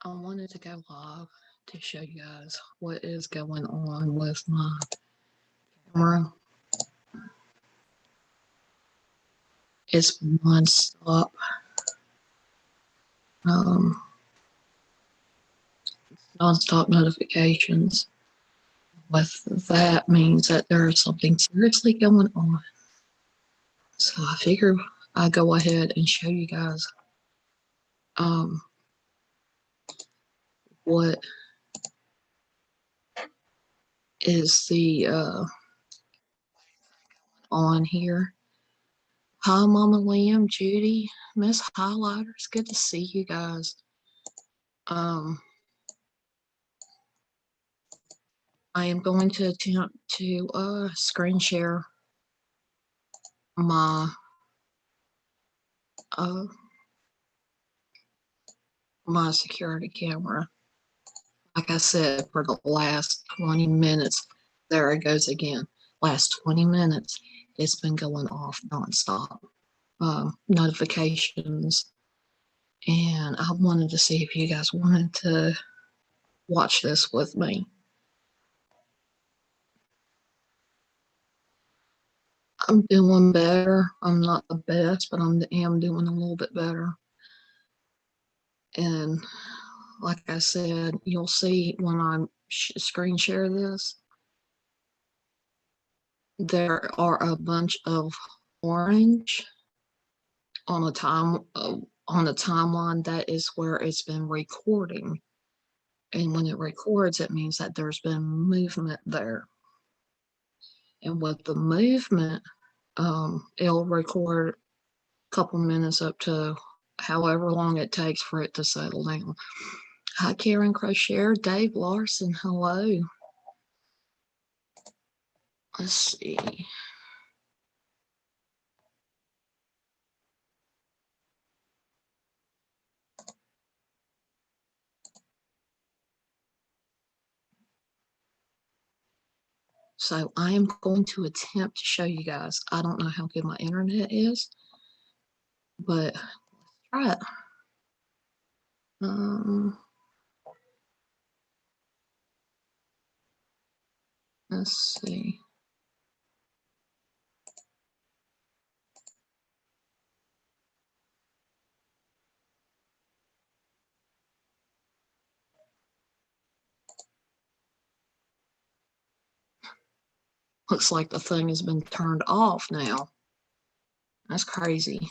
I wanted to go live to show you guys what is going on with my camera. It's non-stop. Um, non-stop notifications. With that means that there is something seriously going on. So I figure I go ahead and show you guys um, what is the on here. Hi, Mama Liam, Judy, Miss Highlighters. Good to see you guys. I am going to attempt to screen share my uh, my security camera. Like I said, for the last 20 minutes, there it goes again. Last 20 minutes, it's been going off nonstop. Notifications. And I wanted to see if you guys wanted to watch this with me. I'm doing better. I'm not the best, but I am doing a little bit better. And like I said, you'll see when I screen share this, there are a bunch of orange on a timeline. That is where it's been recording, and when it records, it means that there's been movement there. And with the movement, it'll record a couple minutes up to however long it takes for it to settle down. Hi, Karen Crocher, Dave Larson, hello. Let's see. So I am going to attempt to show you guys. I don't know how good my internet is, but let's try it. Let's see. Looks like the thing has been turned off now. That's crazy.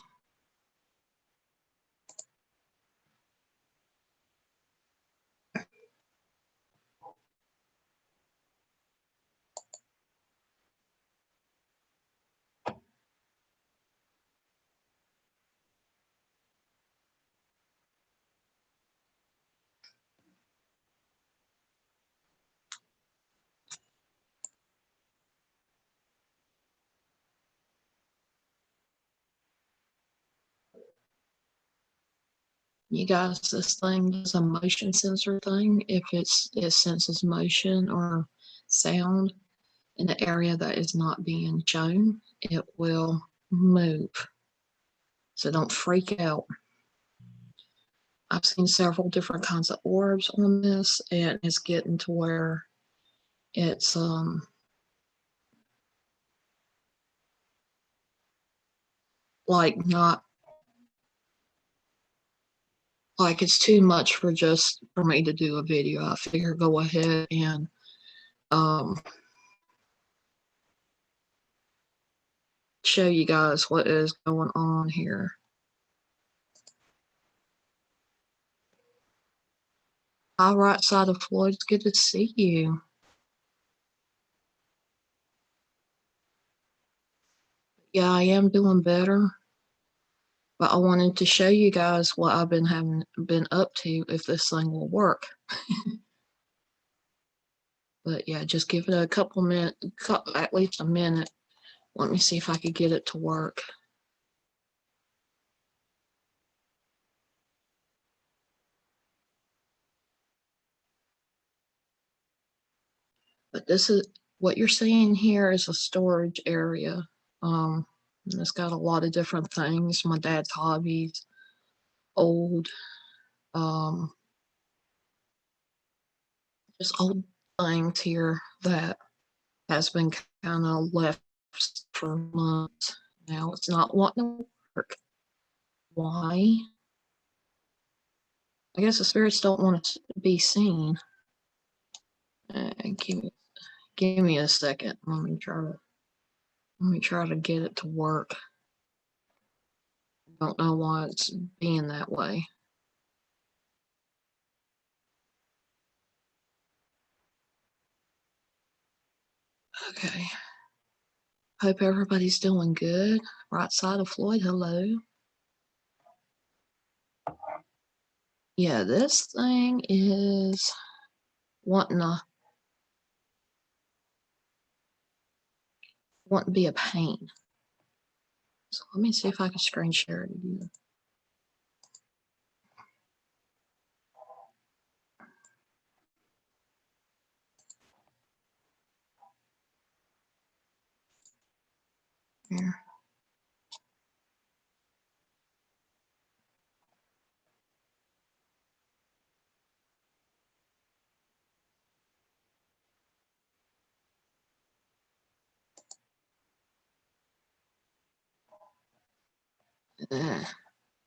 You guys, this thing is a motion sensor thing. If it senses motion or sound in the area that is not being shown, it will move. So don't freak out. I've seen several different kinds of orbs on this, and it's getting to where it's like not like it's too much for just for me to do a video. I figure go ahead and show you guys what is going on here. Hi, right side of Floyd, it's good to see you. Yeah, I am doing better, but I wanted to show you guys what I've been up to if this thing will work. But yeah, just give it a couple minutes, at least a minute. Let me see if I could get it to work. But this is what you're seeing here is a storage area. It's got a lot of different things. My dad's hobbies, old just old things here that has been kind of left for months. Now it's not wanting to work. Why? I guess the spirits don't want it to be seen. Give me a second. Let me try to get it to work. I don't know why it's being that way. Okay. Hope everybody's doing good. Right side of Floyd, hello. Yeah, this thing is wanting to be a pain. So let me see if I can screen share it again. Here.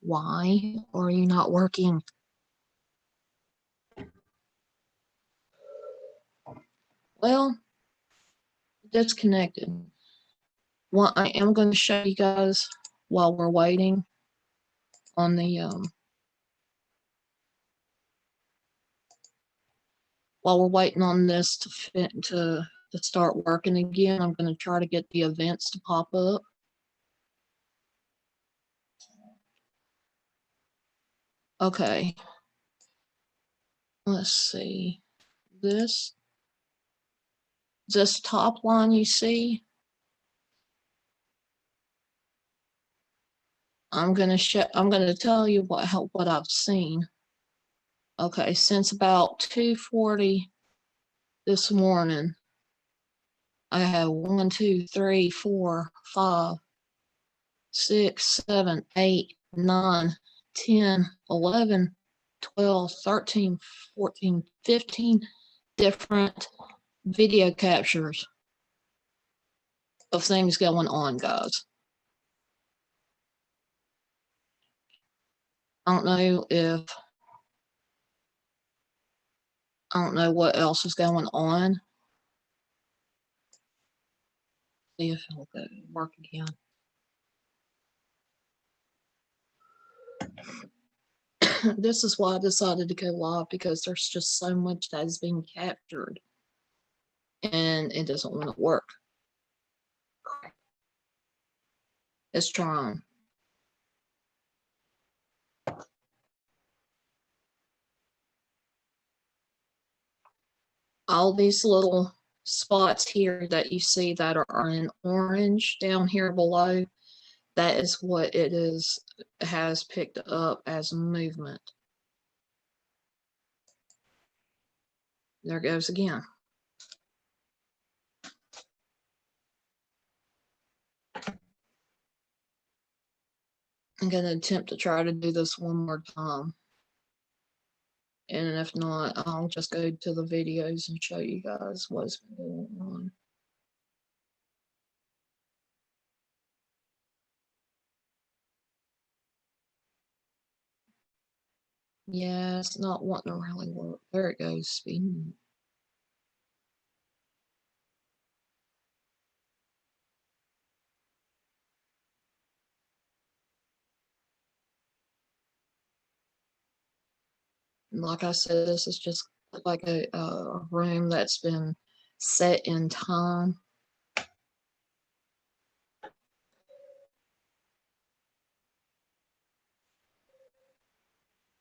Why are you not working? Well, disconnected. What I am going to show you guys while we're waiting on the while we're waiting on this to fit to start working again, I'm going to try to get the events to pop up. Okay. Let's see. This top line you see, I'm gonna tell you what I've seen. Okay, since about 2:40 this morning, I have 1, 2, 3, 4, 5, 6, 7, 8, 9, 10, 11, 12, 13, 14, 15 different video captures of things going on, guys. I don't know what else is going on. See if it'll work again. This is why I decided to go live, because there's just so much that is being captured and it doesn't want to work. It's trying. All these little spots here that you see that are in orange down here below, that is what it has picked up as movement. There it goes again. I'm going to attempt to try to do this one more time. And if not, I'll just go to the videos and show you guys what's been going on. Yeah, it's not wanting to really work. There it goes, spinning. Like I said, this is just like a room that's been set in time.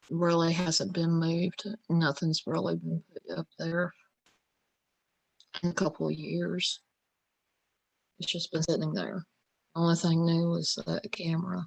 Really hasn't been moved. Nothing's really been put up there in a couple of years. It's just been sitting there. Only thing new was the camera.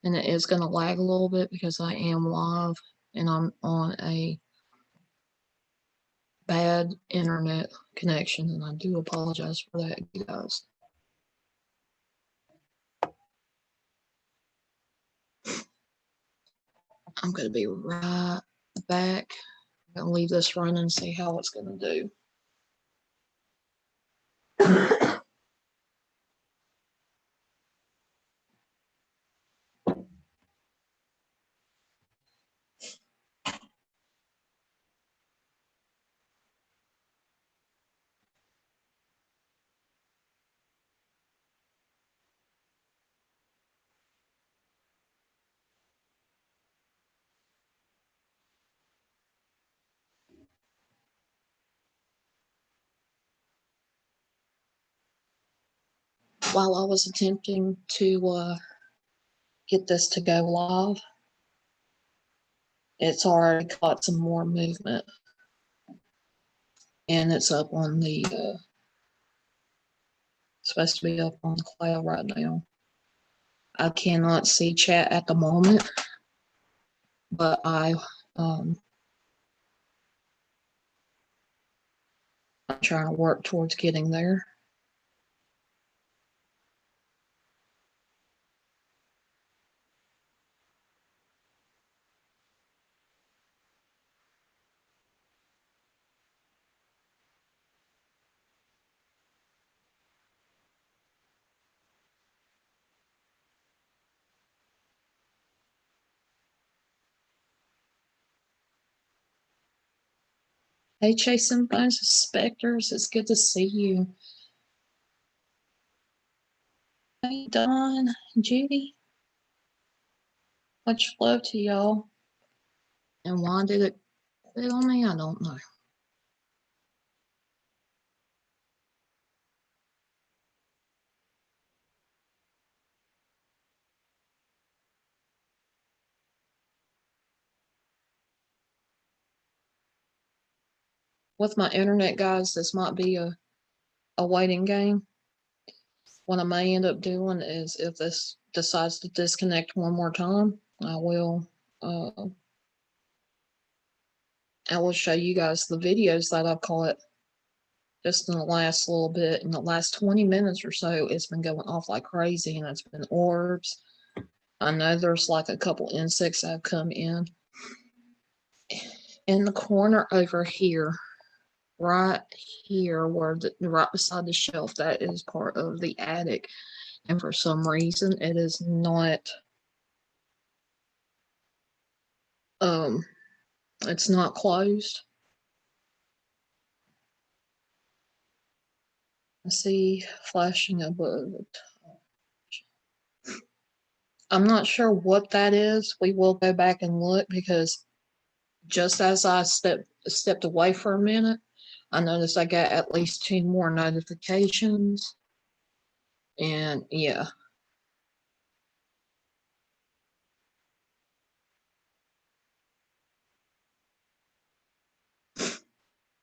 and it is going to lag a little bit because I am live and I'm on a bad internet connection, and I do apologize for that, you guys. I'm going to be right back. I'm going to leave this running and see how it's going to do. While I was attempting to get this to go live, it's already caught some more movement, and it's up on the supposed to be up on the cloud right now. I cannot see chat at the moment, but I'm trying to work towards getting there. Hey, Chasing Bones Specters, it's good to see you. Hey, Don, Judy, much love to y'all. And why did it fit on me? I don't know. With my internet, guys, this might be a waiting game. What I may end up doing is, if this decides to disconnect one more time, I will show you guys the videos that I've caught just in the last little bit. In the last 20 minutes or so, it's been going off like crazy, and it's been orbs. I know there's like a couple insects that have come in. In the corner over here, right here, where right beside the shelf, that is part of the attic. And for some reason, it is not, it's not closed. I see flashing above it. I'm not sure what that is. We will go back and look, because just as I stepped away for a minute, I noticed I got at least 2 more notifications. And yeah.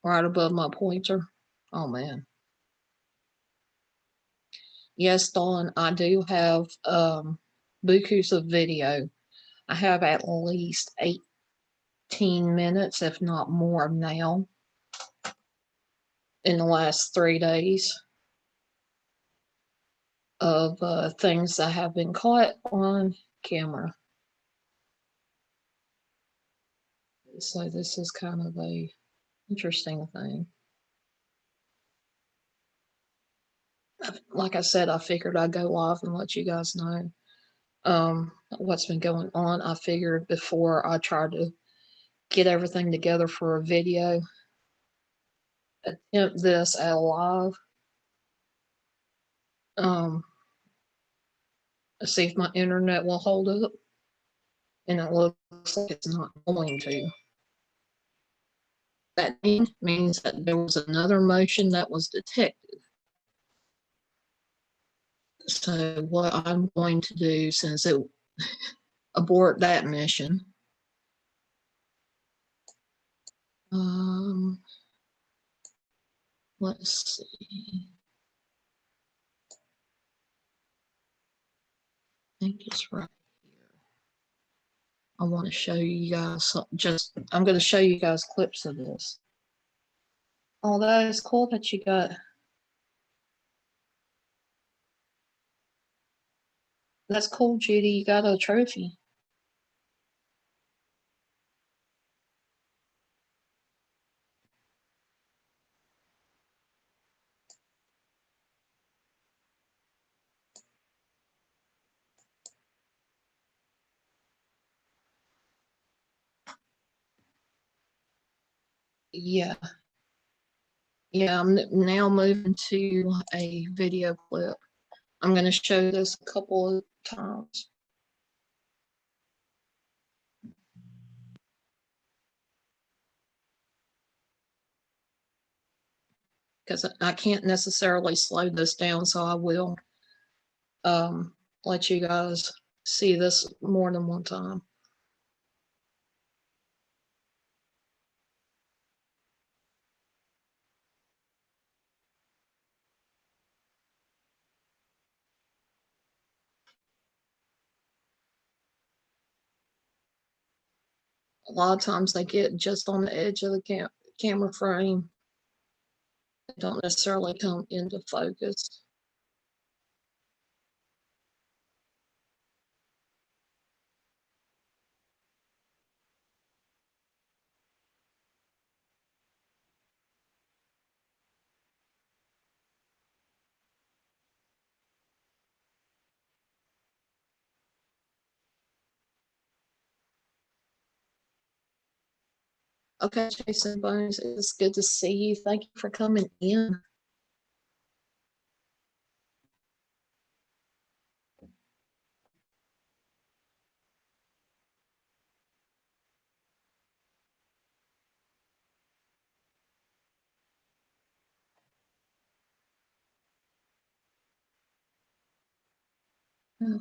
Right above my pointer. Oh man. Yes, Dawn, I do have bukus of video. I have at least 18 minutes, if not more now, in the last 3 days of things that have been caught on camera. So this is kind of a interesting thing. Like I said, I figured I'd go live and let you guys know what's been going on. I figured before I tried to get everything together for a video, attempt this at live, see if my internet will hold up, and it looks like it's not going to. That means that there was another motion that was detected. So what I'm going to do, since it abort that mission, let's see. I think it's right here. I want to show you guys I'm going to show you guys clips of this. Oh, that is cool that you got. That's cool, Judy. You got a trophy. Yeah. Yeah, I'm now moving to a video clip. I'm going to show this a couple of times. Because I can't necessarily slow this down, so I will let you guys see this more than one time. A lot of times they get just on the edge of the camera frame. They don't necessarily come into focus. Okay, Jason Bones, it's good to see you. Thank you for coming in.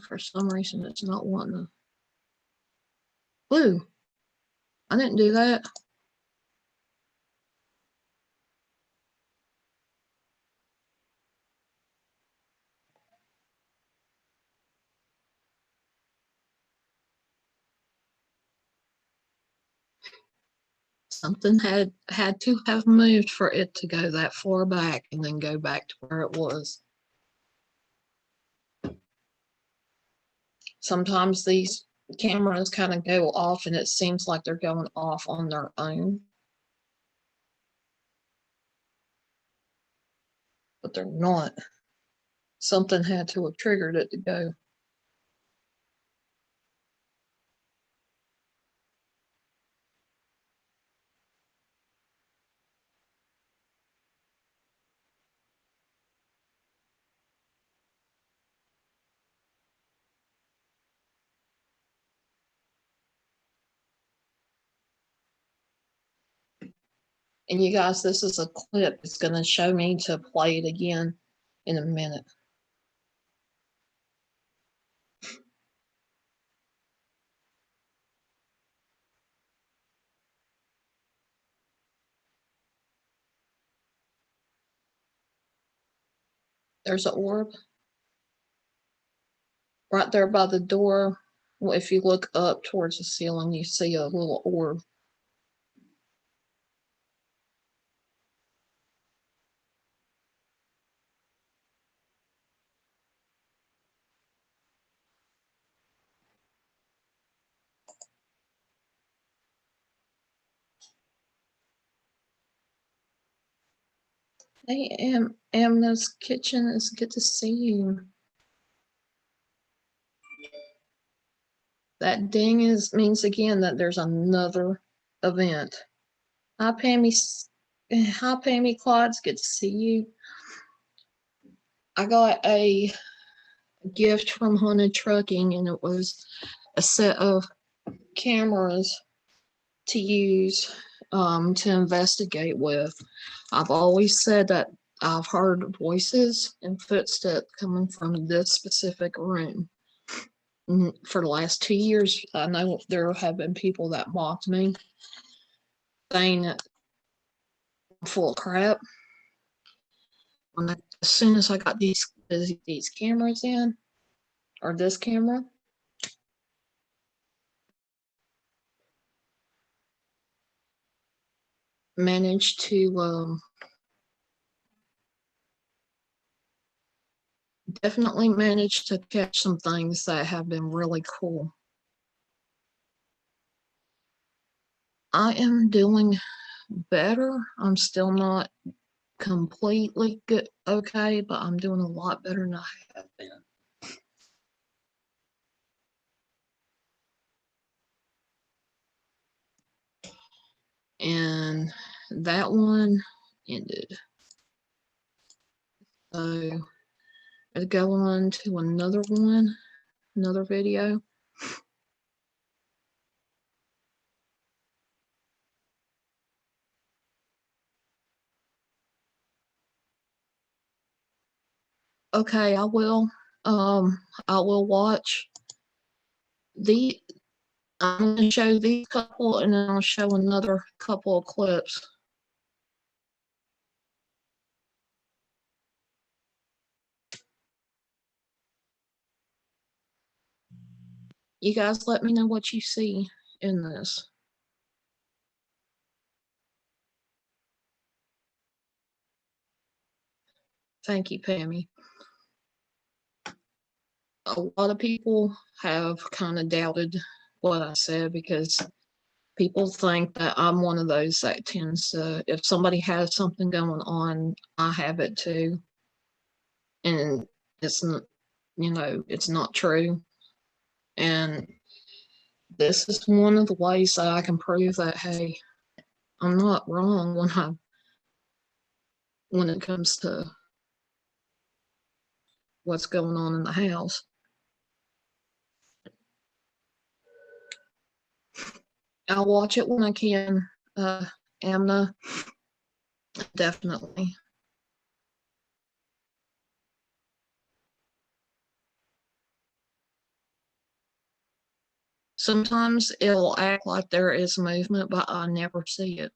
For some reason, it's not wanting to. Blue, I didn't do that. Something had to have moved for it to go that far back and then go back to where it was. Sometimes these cameras kind of go off and it seems like they're going off on their own, but they're not. Something had to have triggered it to go. And you guys, this is a clip. It's going to show me to play it again in a minute. There's an orb right there by the door. Well, if you look up towards the ceiling, you see a little orb. Hey, Amna's Kitchen, it's good to see you. That ding means again that there's another event. Hi, Pammy Claude, good to see you. I got a gift from Haunted Trucking, and it was a set of cameras to use to investigate with. I've always said that I've heard voices and footsteps coming from this specific room. For the last 2 years, I know there have been people that mocked me, saying that I'm full of crap. As soon as I got these cameras in, or this camera, managed to definitely managed to catch some things that have been really cool. I am doing better. I'm still not completely good, okay, but I'm doing a lot better than I have been. And that one ended. So I'll go on to another one, another video. Okay, I will. I will watch the. I'm going to show these couple, and then I'll show another couple of clips. You guys let me know what you see in this. Thank you, Pammy. A lot of people have kind of doubted what I said because people think that I'm one of those that tends to, if somebody has something going on, I have it too. And it's not, it's not true. And this is one of the ways that I can prove that, hey, I'm not wrong when it comes to what's going on in the house. I'll watch it when I can, Amna, definitely. Sometimes it'll act like there is movement, but I never see it.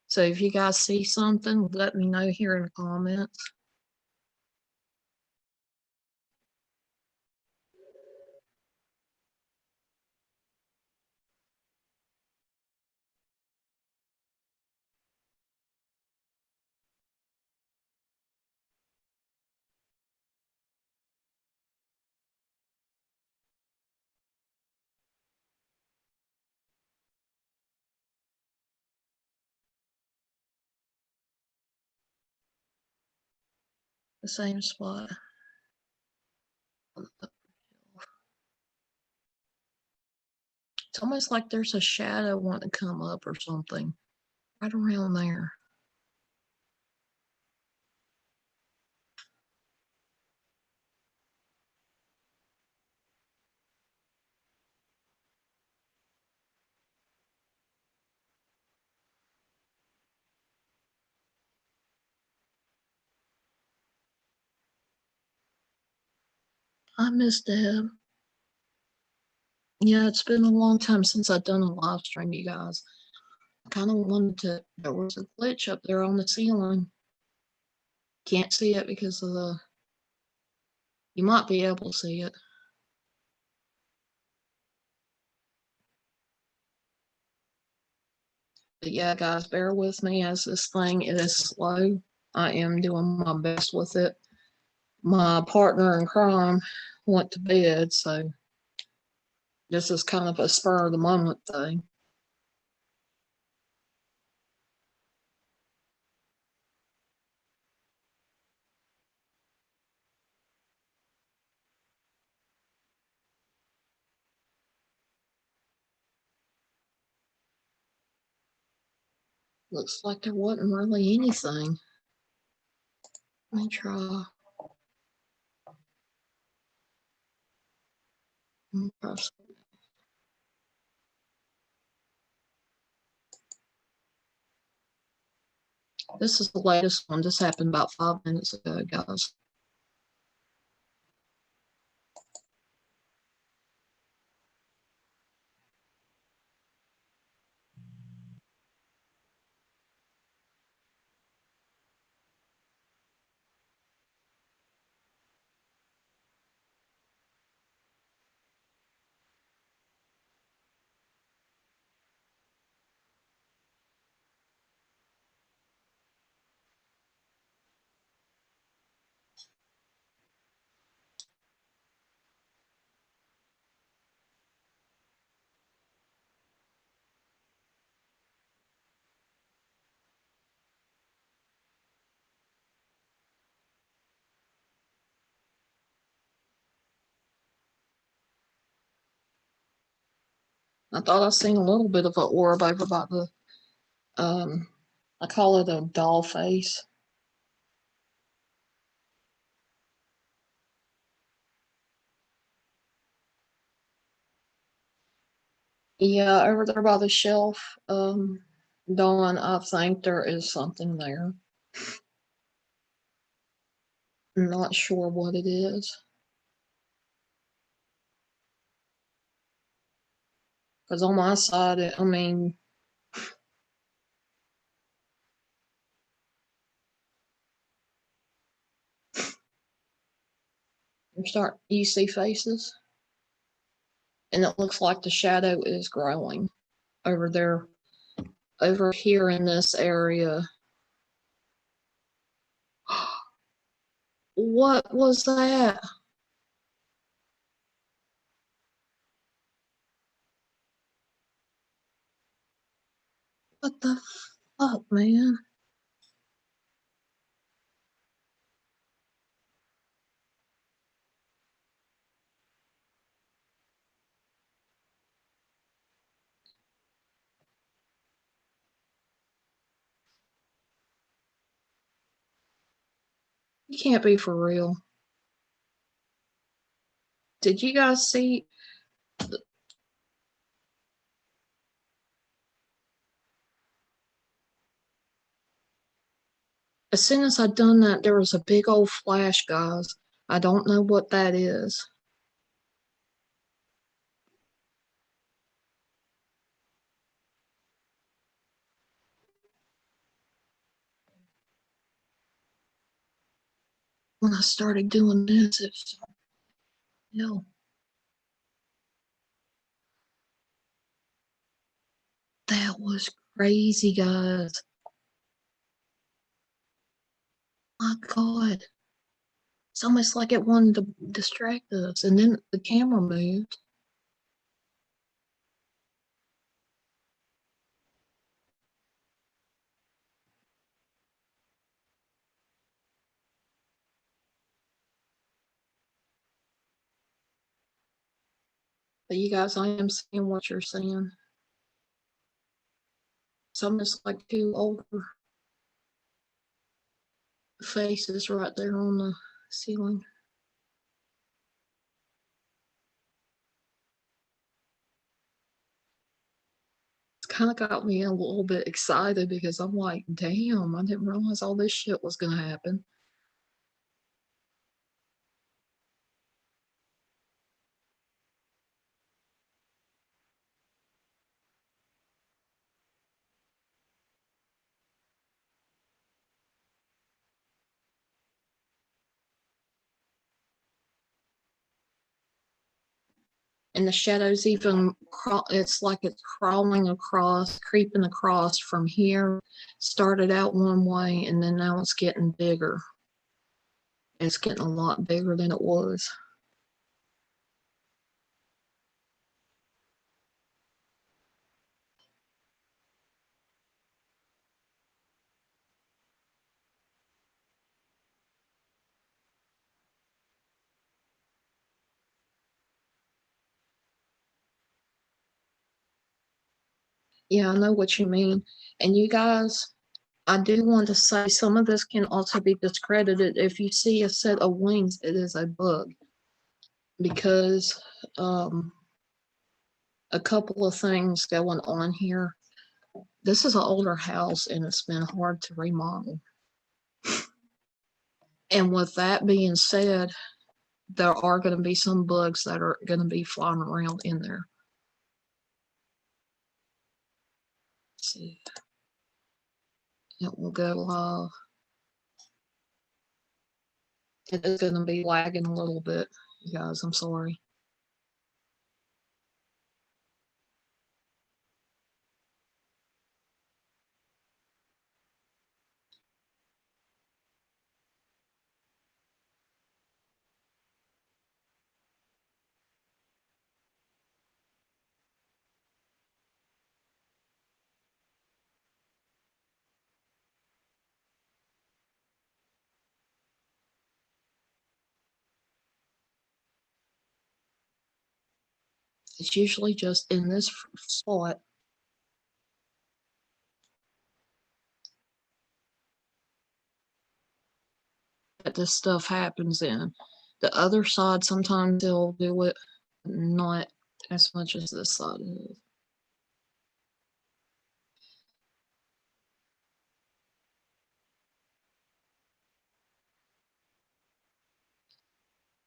So if you guys see something, let me know here in the comments. The same spot. It's almost like there's a shadow wanting to come up or something right around there. I miss Deb. Yeah, it's been a long time since I've done a live stream, you guys. I kind of wanted to. There was a glitch up there on the ceiling. Can't see it because of the. You might be able to see it. But yeah, guys, bear with me as this thing is slow. I am doing my best with it. My partner in crime went to bed, so this is kind of a spur of the moment thing. Looks like there wasn't really anything. Let me try. This is the latest one. This happened about 5 minutes ago, guys. I thought I seen a little bit of an orb over by the, um, I call it a doll face. Yeah, over there by the shelf, Dawn, I think there is something there. I'm not sure what it is. Because on my side, I mean, you see faces, and it looks like the shadow is growing over there, over here in this area. What was that? What the fuck, man? You can't be for real. Did you guys see? As soon as I done that, there was a big old flash, guys. I don't know what that is. When I started doing this, it's no, that was crazy, guys. My God. It's almost like it wanted to distract us, and then the camera moved. But you guys, I am seeing what you're saying. It's almost like two older faces right there on the ceiling. It's kind of got me a little bit excited because I'm like, damn, I didn't realize all this shit was going to happen. And the shadows even, it's like it's crawling across, creeping across from here. Started out one way, and then now it's getting bigger. It's getting a lot bigger than it was. Yeah, I know what you mean. And you guys, I do want to say some of this can also be discredited. If you see a set of wings, it is a bug because um, a couple of things going on here. This is an older house and it's been hard to remodel. And with that being said, there are going to be some bugs that are going to be flying around in there. Let's see, it will go live. It is going to be lagging a little bit, you guys. I'm sorry. It's usually just in this spot that this stuff happens in. The other side, sometimes they'll do it, not as much as this side is.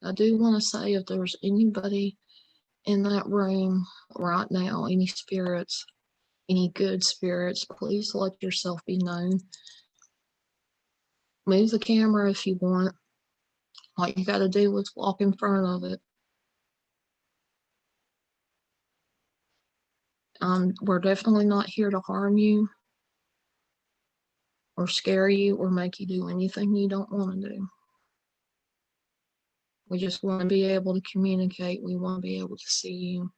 I do want to say if there's anybody in that room right now, any spirits, any good spirits, please let yourself be known. Move the camera if you want. All you got to do is walk in front of it. We're definitely not here to harm you or scare you or make you do anything you don't want to do. We just want to be able to communicate. We want to be able to see you.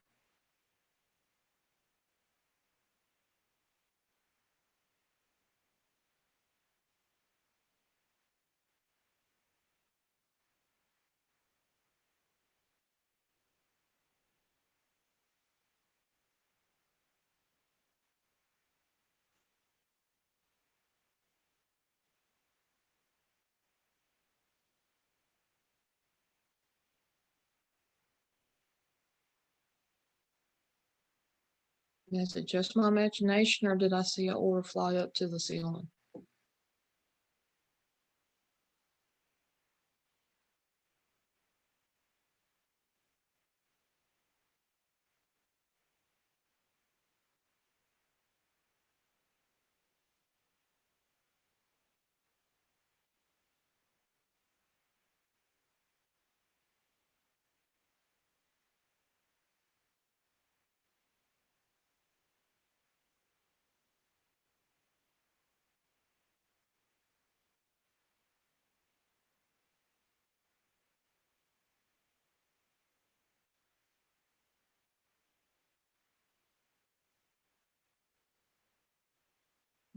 Is it just my imagination or did I see an aura fly up to the ceiling?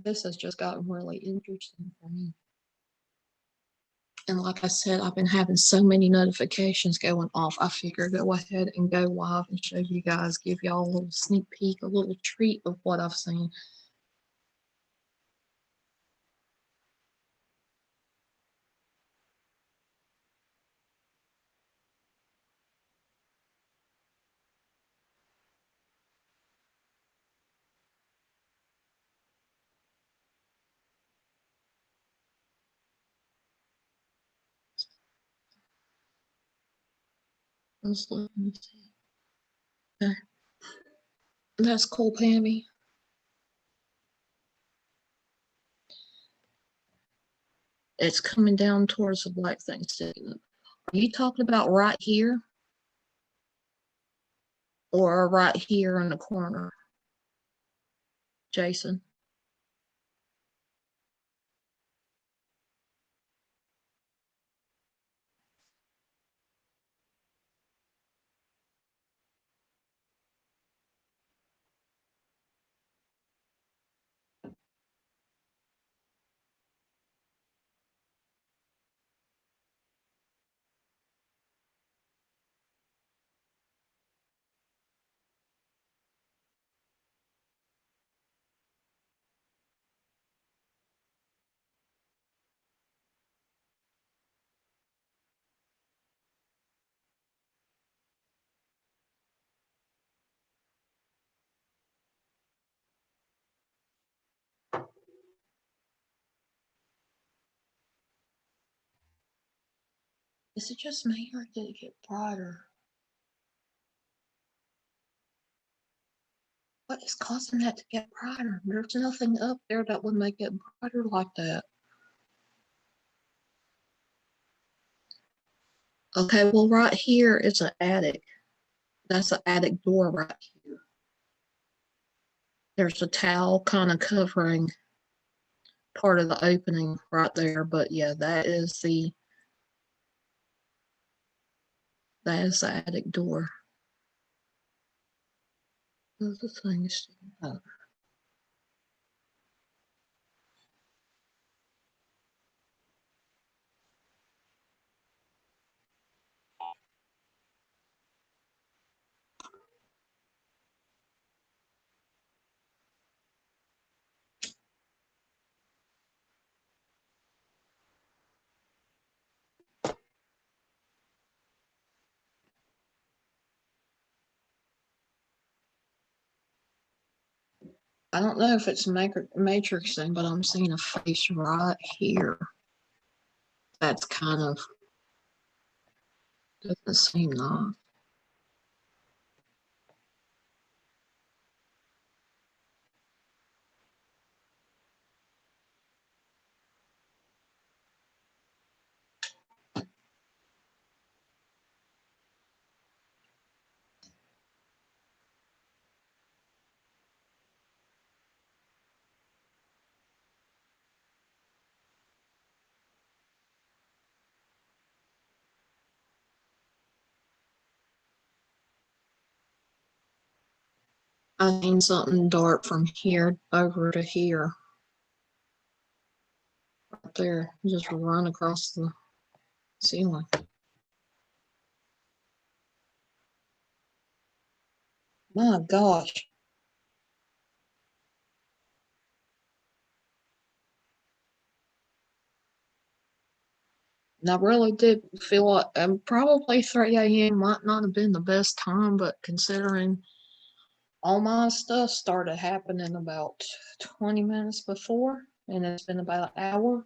This has just gotten really interesting for me. And like I said, I've been having so many notifications going off. I figured go ahead and go live and show you guys, give y'all a little sneak peek, a little treat of what I've seen. Let's look and see. Okay. That's cool, Pammy. It's coming down towards the black thing sticking up. Are you talking about right here? Or right here in the corner, Jason? Is it just me or did it get brighter? What is causing that to get brighter? There's nothing up there that would make it brighter like that. Okay, well, right here is an attic. That's an attic door right here. There's a towel kind of covering part of the opening right there, but yeah, that is the attic door. There's the thing sticking up. I don't know if it's matrix thing, but I'm seeing a face right here. That's kind of doesn't seem nice. I seen something dart from here over to here. Right there. Just run across the ceiling. My gosh. And I really did feel like probably 3 a.m. might not have been the best time, but considering all my stuff started happening about 20 minutes before, and it's been about an hour.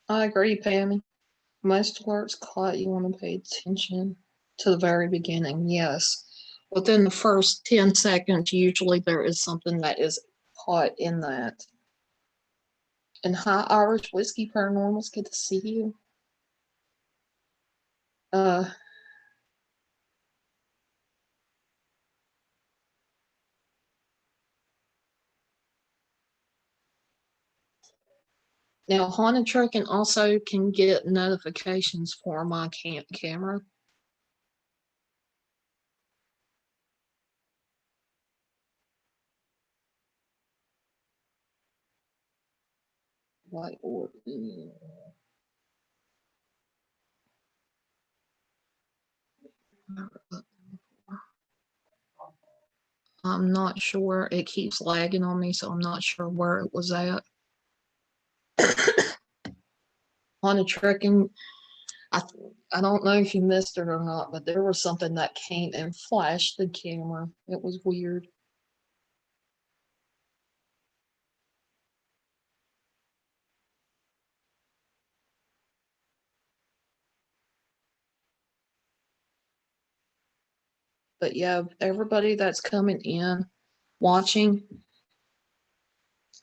I agree, Pammy. Most works caught you want to pay attention to the very beginning, yes. Within the first 10 seconds, usually there is something that is caught in that. And hi, Irish Whiskey Paranormals, good to see you. Uh, Now, Haunted Trucking also can get notifications for my camera. White or I'm not sure. It keeps lagging on me, so I'm not sure where it was at. Haunted Trucking, I I don't know if you missed it or not, but there was something that came and flashed the camera. It was weird. But yeah, everybody that's coming in, watching,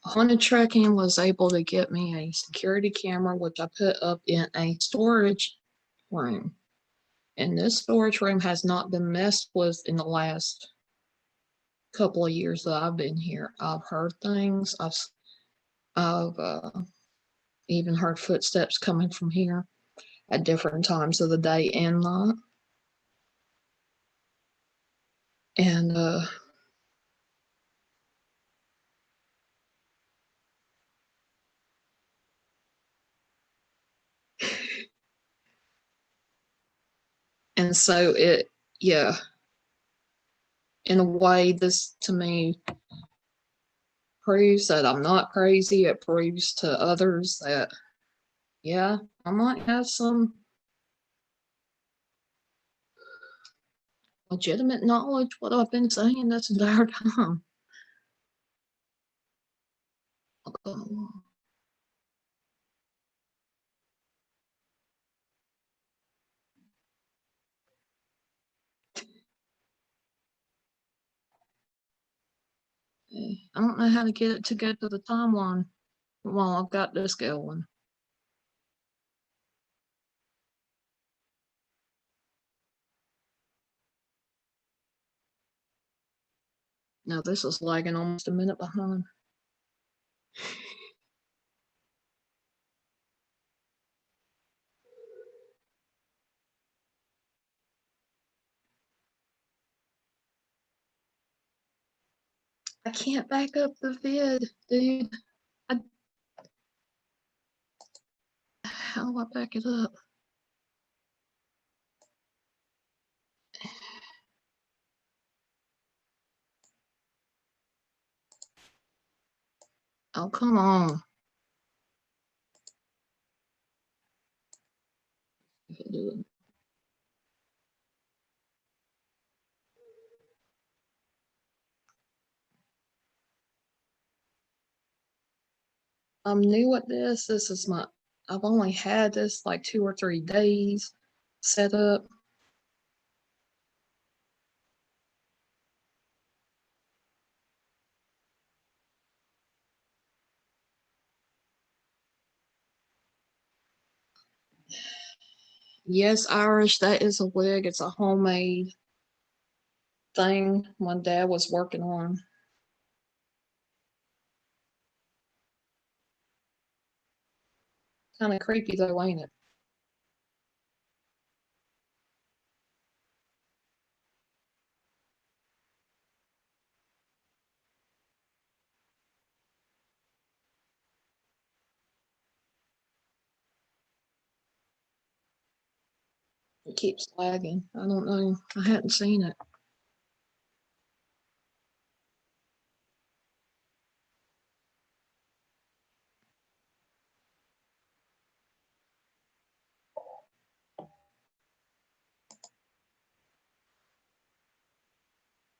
Haunted Trucking was able to get me a security camera, which I put up in a storage room. And this storage room has not been messed with in the last couple of years that I've been here. I've heard things. I've even heard footsteps coming from here at different times of the day and night. And and so it, yeah, in a way, this to me proves that I'm not crazy. It proves to others that, yeah, I might have some legitimate knowledge, what I've been saying this entire time. I don't know how to get it to go to the timeline while I've got this going. Now this is lagging almost a minute behind. I can't back up the vid, dude. I, how do I back it up? Oh, come on. I'm new at this. This is I've only had this like 2 or 3 days set up. Yes, Irish, that is a wig. It's a homemade thing my dad was working on. Kind of creepy though, ain't it? It keeps lagging. I don't know. I hadn't seen it.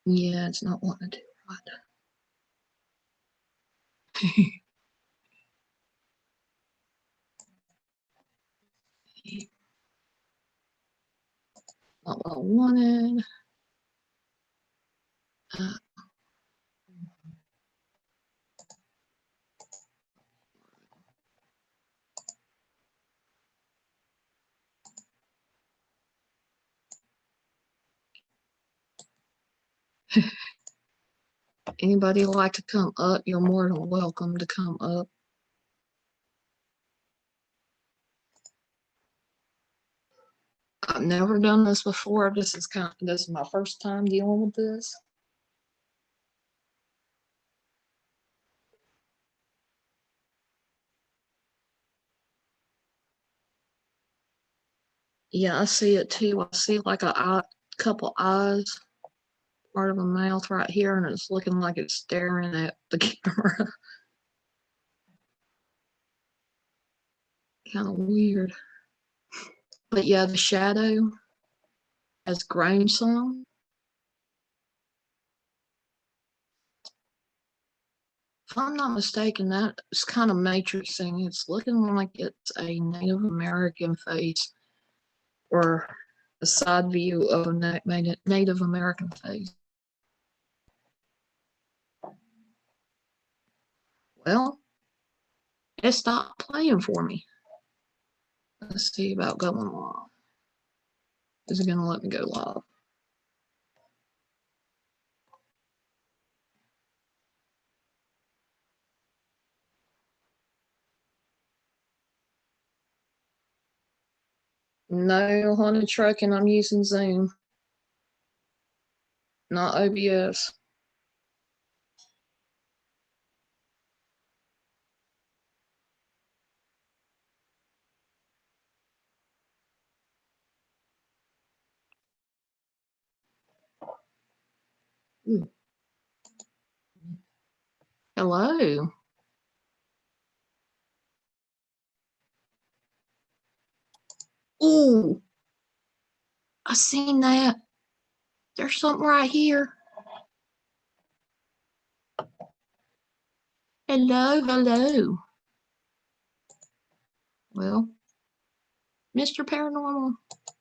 Yeah, it's not wanting to do right. Not what I wanted. Uh, Anybody like to come up? You're more than welcome to come up. I've never done this before. This is my first time dealing with this. Yeah, I see it too. I see like couple eyes, part of a mouth right here, and it's looking like it's staring at the camera. Kind of weird. But yeah, the shadow has grown some. If I'm not mistaken, that is kind of matrixing. It's looking like it's a Native American face or a side view of a Native American face. Well, it stopped playing for me. Let's see about going live. Is it going to let me go live? No, haunted trucking. I'm using Zoom, not OBS. Ooh. Hello. Ooh, I seen that. There's something right here. Hello, hello. Well, Mr. Paranormal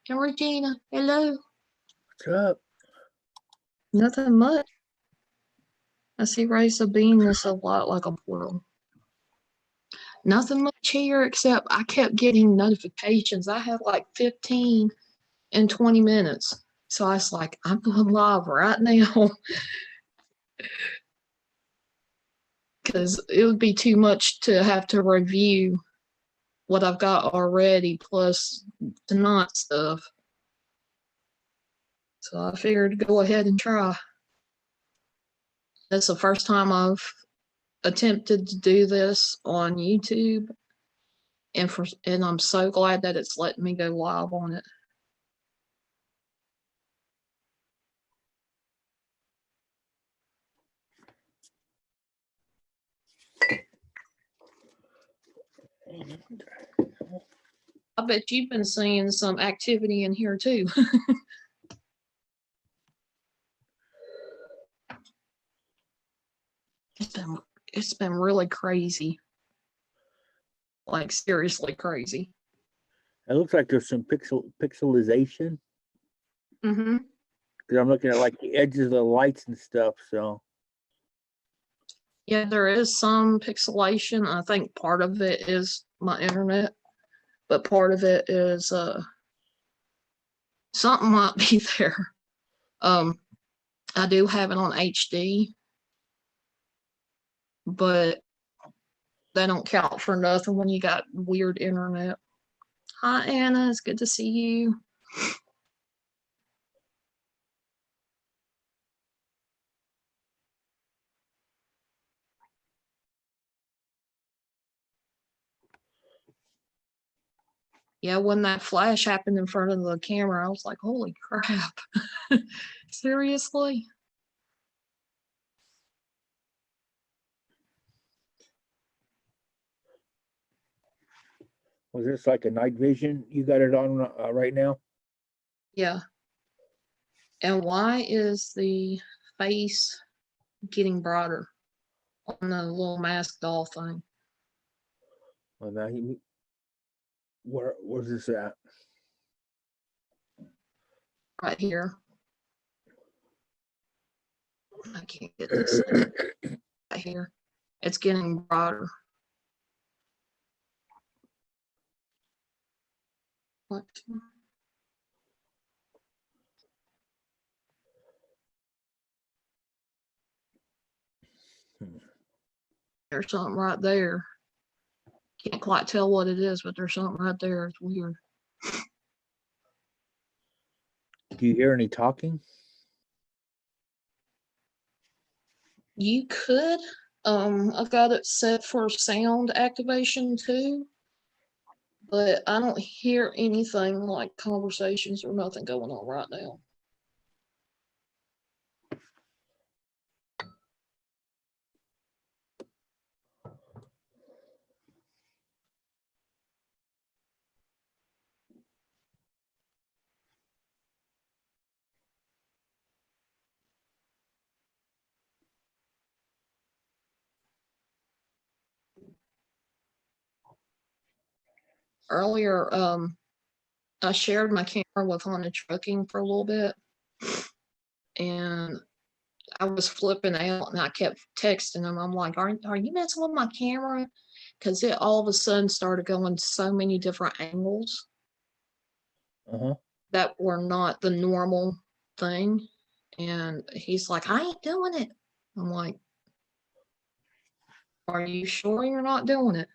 and Regina, hello. What's up? Nothing much. I see Race of Bean looks a lot like a portal. Nothing much here except I kept getting notifications. I had like 15 in 20 minutes. So I was like, I'm going live right now because it would be too much to have to review what I've got already plus tonight stuff. So I figured to go ahead and try. That's the first time I've attempted to do this on YouTube, and I'm so glad that it's letting me go live on it. I bet you've been seeing some activity in here too. It's been really crazy. Like seriously crazy. It looks like there's some pixelization. Mm-hmm. Because I'm looking at like the edges of the lights and stuff. So Yeah, there is some pixelation. I think part of it is my internet, but part of it is something might be there. I do have it on HD, but they don't count for nothing when you got weird internet. Hi Anna, it's good to see you. Yeah, when that flash happened in front of the camera, I was like, holy crap. Seriously? was this like a night vision? You got it on right now? Yeah. And why is the face getting broader on the little mask doll thing? Well, now where's this at? Right here. I can't get this thing right here. It's getting broader. What? There's something right there. Can't quite tell what it is, but there's something right there. It's weird. Do you hear any talking? You could. I've got it set for sound activation too, but I don't hear anything like conversations or nothing going on right now. Earlier, I shared my camera with Haunted Trucking for a little bit, and I was flipping out, and I kept texting them. I'm like, "Are you messing with my camera?" Because it all of a sudden started going so many different angles that were not the normal thing. And he's like, "I ain't doing it." I'm like, "Are you sure you're not doing it?"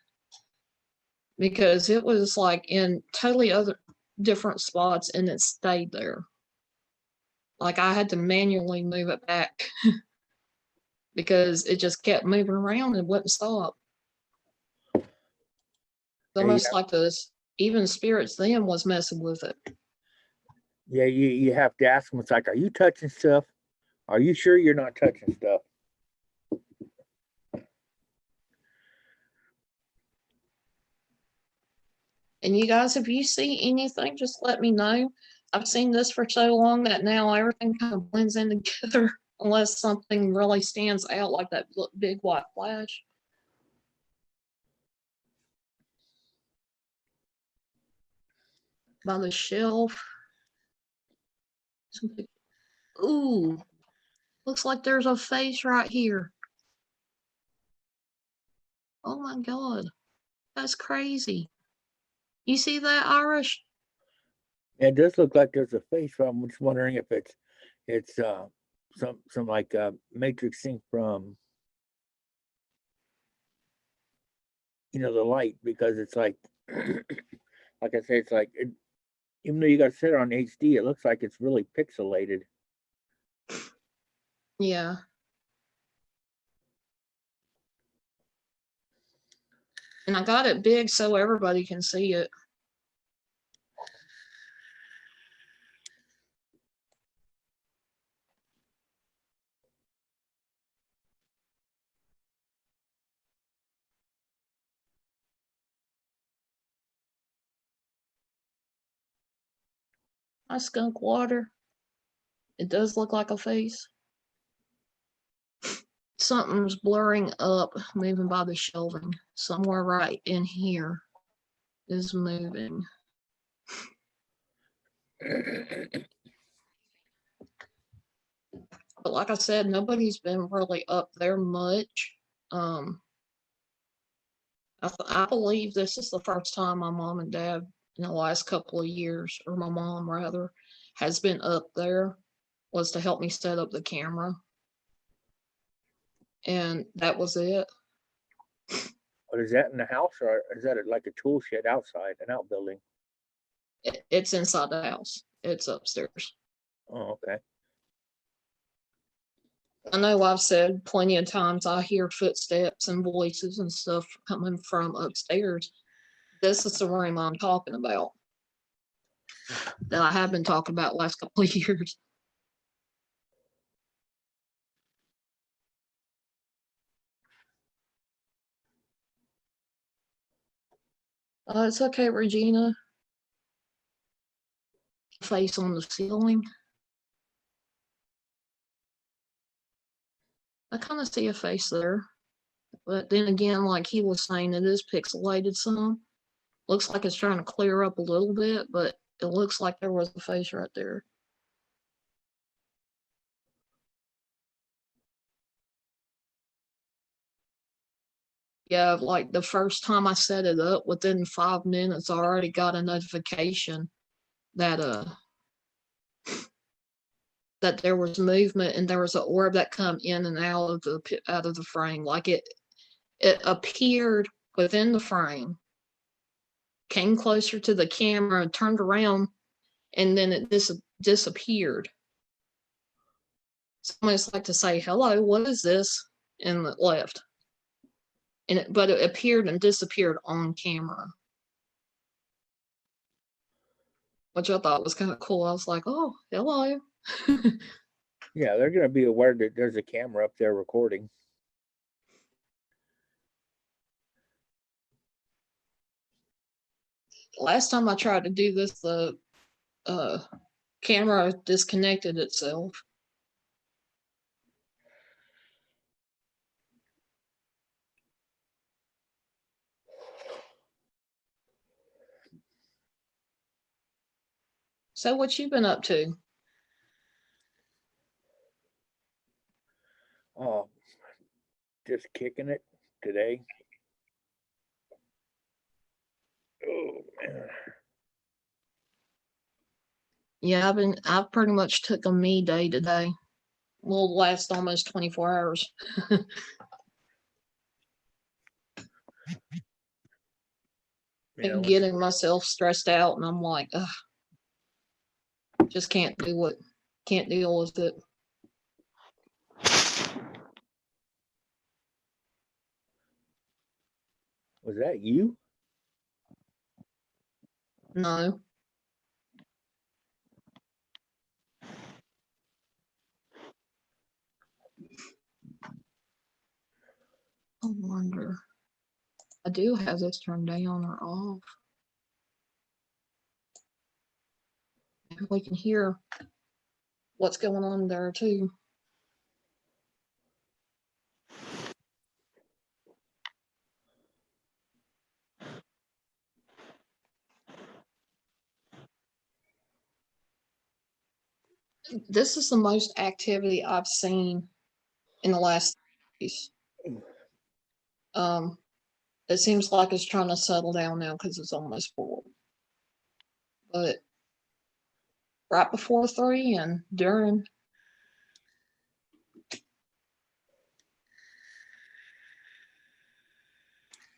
Because it was like in totally other different spots, and it stayed there. Like I had to manually move it back because it just kept moving around and wouldn't stop. It's almost like this even spirits then was messing with it. Yeah, you have to ask them. It's like, are you touching stuff? Are you sure you're not touching stuff? And you guys, if you see anything, just let me know. I've seen this for so long that now everything kind of blends in together unless something really stands out like that big white flash. By the shelf. Something. Ooh, looks like there's a face right here. Oh my God, that's crazy. You see that, Irish? It does look like there's a face. So I'm just wondering if it's some like matrix thing from the light, because it's like like I say, it's like even though you got to set it on HD, it looks like it's really pixelated. Yeah. And I got it big so everybody can see it. Hi, Skunk Water. It does look like a face. Something's blurring up, moving by the shelving. Somewhere right in here is moving. But like I said, nobody's been really up there much. I believe this is the first time my mom and dad in the last couple of years, or my mom rather, has been up there, was to help me set up the camera. And that was it. But is that in the house or is that like a tool shed outside, an outbuilding? It's inside the house. It's upstairs. Oh, okay. I know I've said plenty of times I hear footsteps and voices and stuff coming from upstairs. This is the room I'm talking about, that I have been talking about last couple of years. It's okay, Regina. Face on the ceiling. I kind of see a face there. But then again, like he was saying, it is pixelated some. Looks like it's trying to clear up a little bit, but it looks like there was a face right there. Yeah, like the first time I set it up, within 5 minutes, I already got a notification that that there was movement and there was an orb that come in and out of the frame. Like it appeared within the frame, came closer to the camera, turned around, and then it disappeared. It's almost like to say, "Hello, what is this?" and it left. But it appeared and disappeared on camera, which I thought was kind of cool. I was like, "Oh, hello." Yeah, they're gonna be aware that there's a camera up there recording. Last time I tried to do this, the camera disconnected itself. So what you been up to? Just kicking it today. Oh man. Yeah, I've pretty much took a me day today. Will last almost 24 hours. Yeah, Getting myself stressed out, and I'm like, ugh, just can't do it. Can't deal with it. was that you? No. I wonder. I do have this turned down or off. We can hear what's going on there too. This is the most activity I've seen in the last days. It seems like it's trying to settle down now because it's almost 4. But right before 3 and during.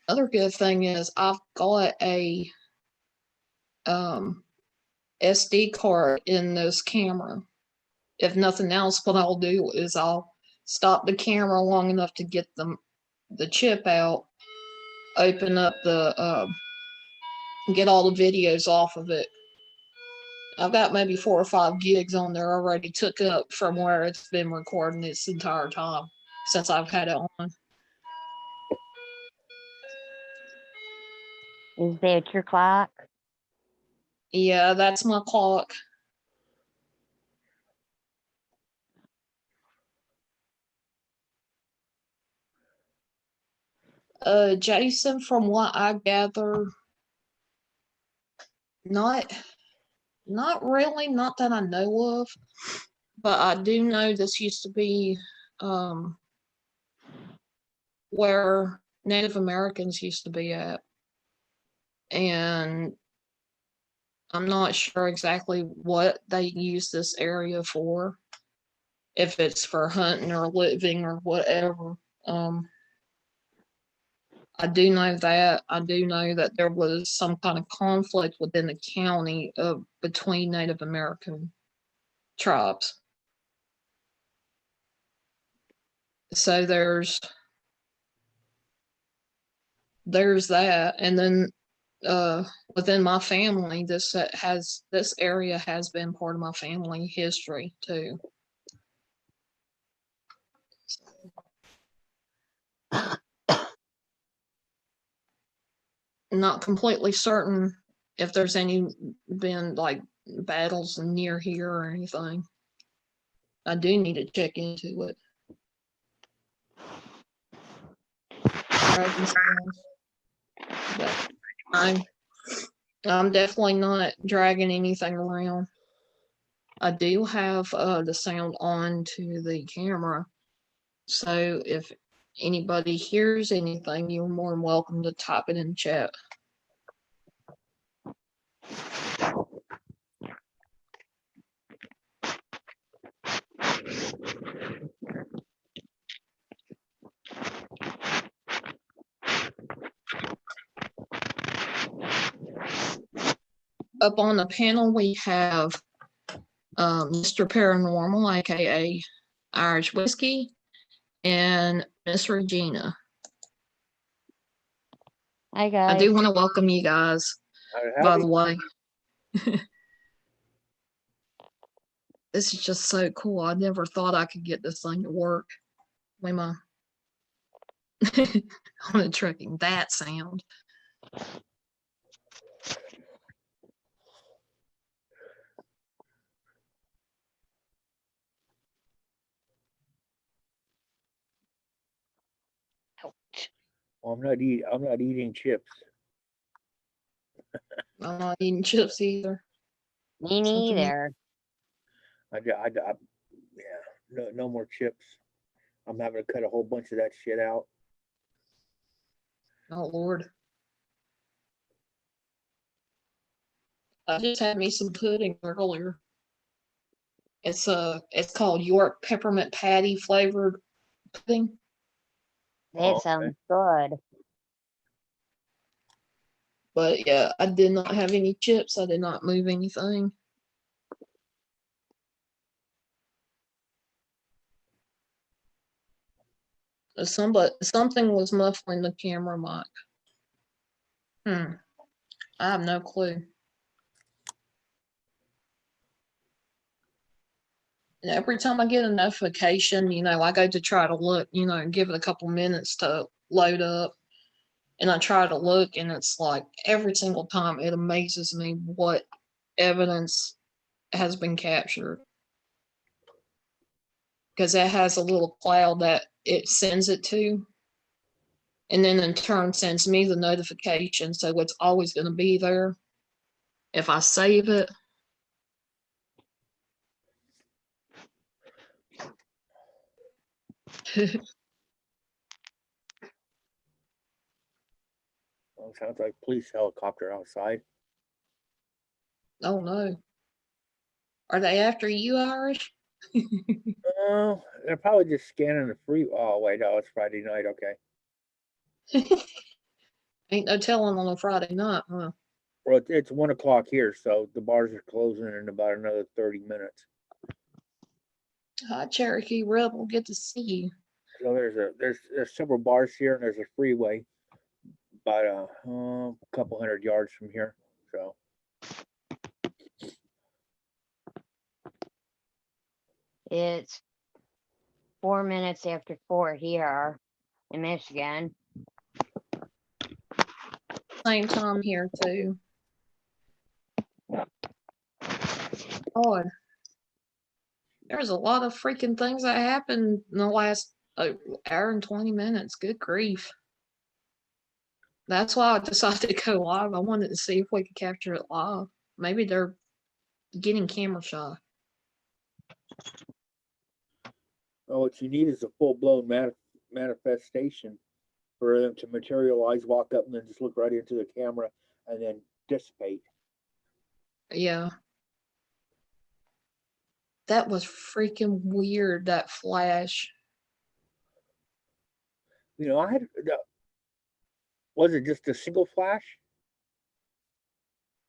Other good thing is I've got a SD card in this camera. If nothing else, what I'll do is I'll stop the camera long enough to get the chip out, open up get all the videos off of it. I've got maybe 4 or 5 gigs on there already took up from where it's been recording this entire time since I've had it on. Is that your clock? Yeah, that's my clock. Jason, from what I gather, not really, not that I know of, but I do know this used to be where Native Americans used to be at. And I'm not sure exactly what they use this area for, if it's for hunting or living or whatever. I do know that. I do know that there was some kind of conflict within the county between Native American tribes. So there's that, and then within my family, this area has been part of my family history too. Not completely certain if there's any been like battles near here or anything. I do need to check into it. But I'm definitely not dragging anything around. I do have the sound on to the camera, so if anybody hears anything, you're more than welcome to type it in chat. Up on the panel, we have Mr. Paranormal, aka Irish Whiskey, and Miss Regina. Hi, guys. I do want to welcome you guys, by the way. This is just so cool. I never thought I could get this thing to work. Wait, I'm tracking that sound. Well, I'm not eating chips. I'm not eating chips either. Me neither. Yeah, no more chips. I'm having to cut a whole bunch of that shit out. Oh Lord. I just had me some pudding earlier. It's called York peppermint patty flavored pudding. That sounds good. But yeah, I did not have any chips. I did not move anything. Something was muffling the camera mic. I have no clue. And every time I get a notification, I go to try to look, and give it a couple minutes to load up. And I try to look, and it's like every single time it amazes me what evidence has been captured. Because it has a little cloud that it sends it to. And then in turn sends me the notification. So it's always going to be there. If I save it. Well, sounds like police helicopter outside. Oh no. Are they after you, Irish? They're probably just scanning the free. Oh wait, no, it's Friday night. Okay. Ain't no telling on a Friday night, huh? Well, it's 1 o'clock here, so the bars are closing in about another 30 minutes. Hi, Cherokee Rebel. Good to see you. So there's several bars here, and there's a freeway about a couple hundred yards from here. So It's 4 minutes after 4 here in Michigan. Same time here too. God, there's a lot of freaking things that happened in the last hour and 20 minutes. Good grief. That's why I decided to go live. I wanted to see if we could capture it live. Maybe they're getting camera shy. Oh, what you need is a full-blown manifestation for them to materialize, walk up, and then just look right into the camera and then dissipate. Yeah. That was freaking weird, that flash. You know, was it just a single flash?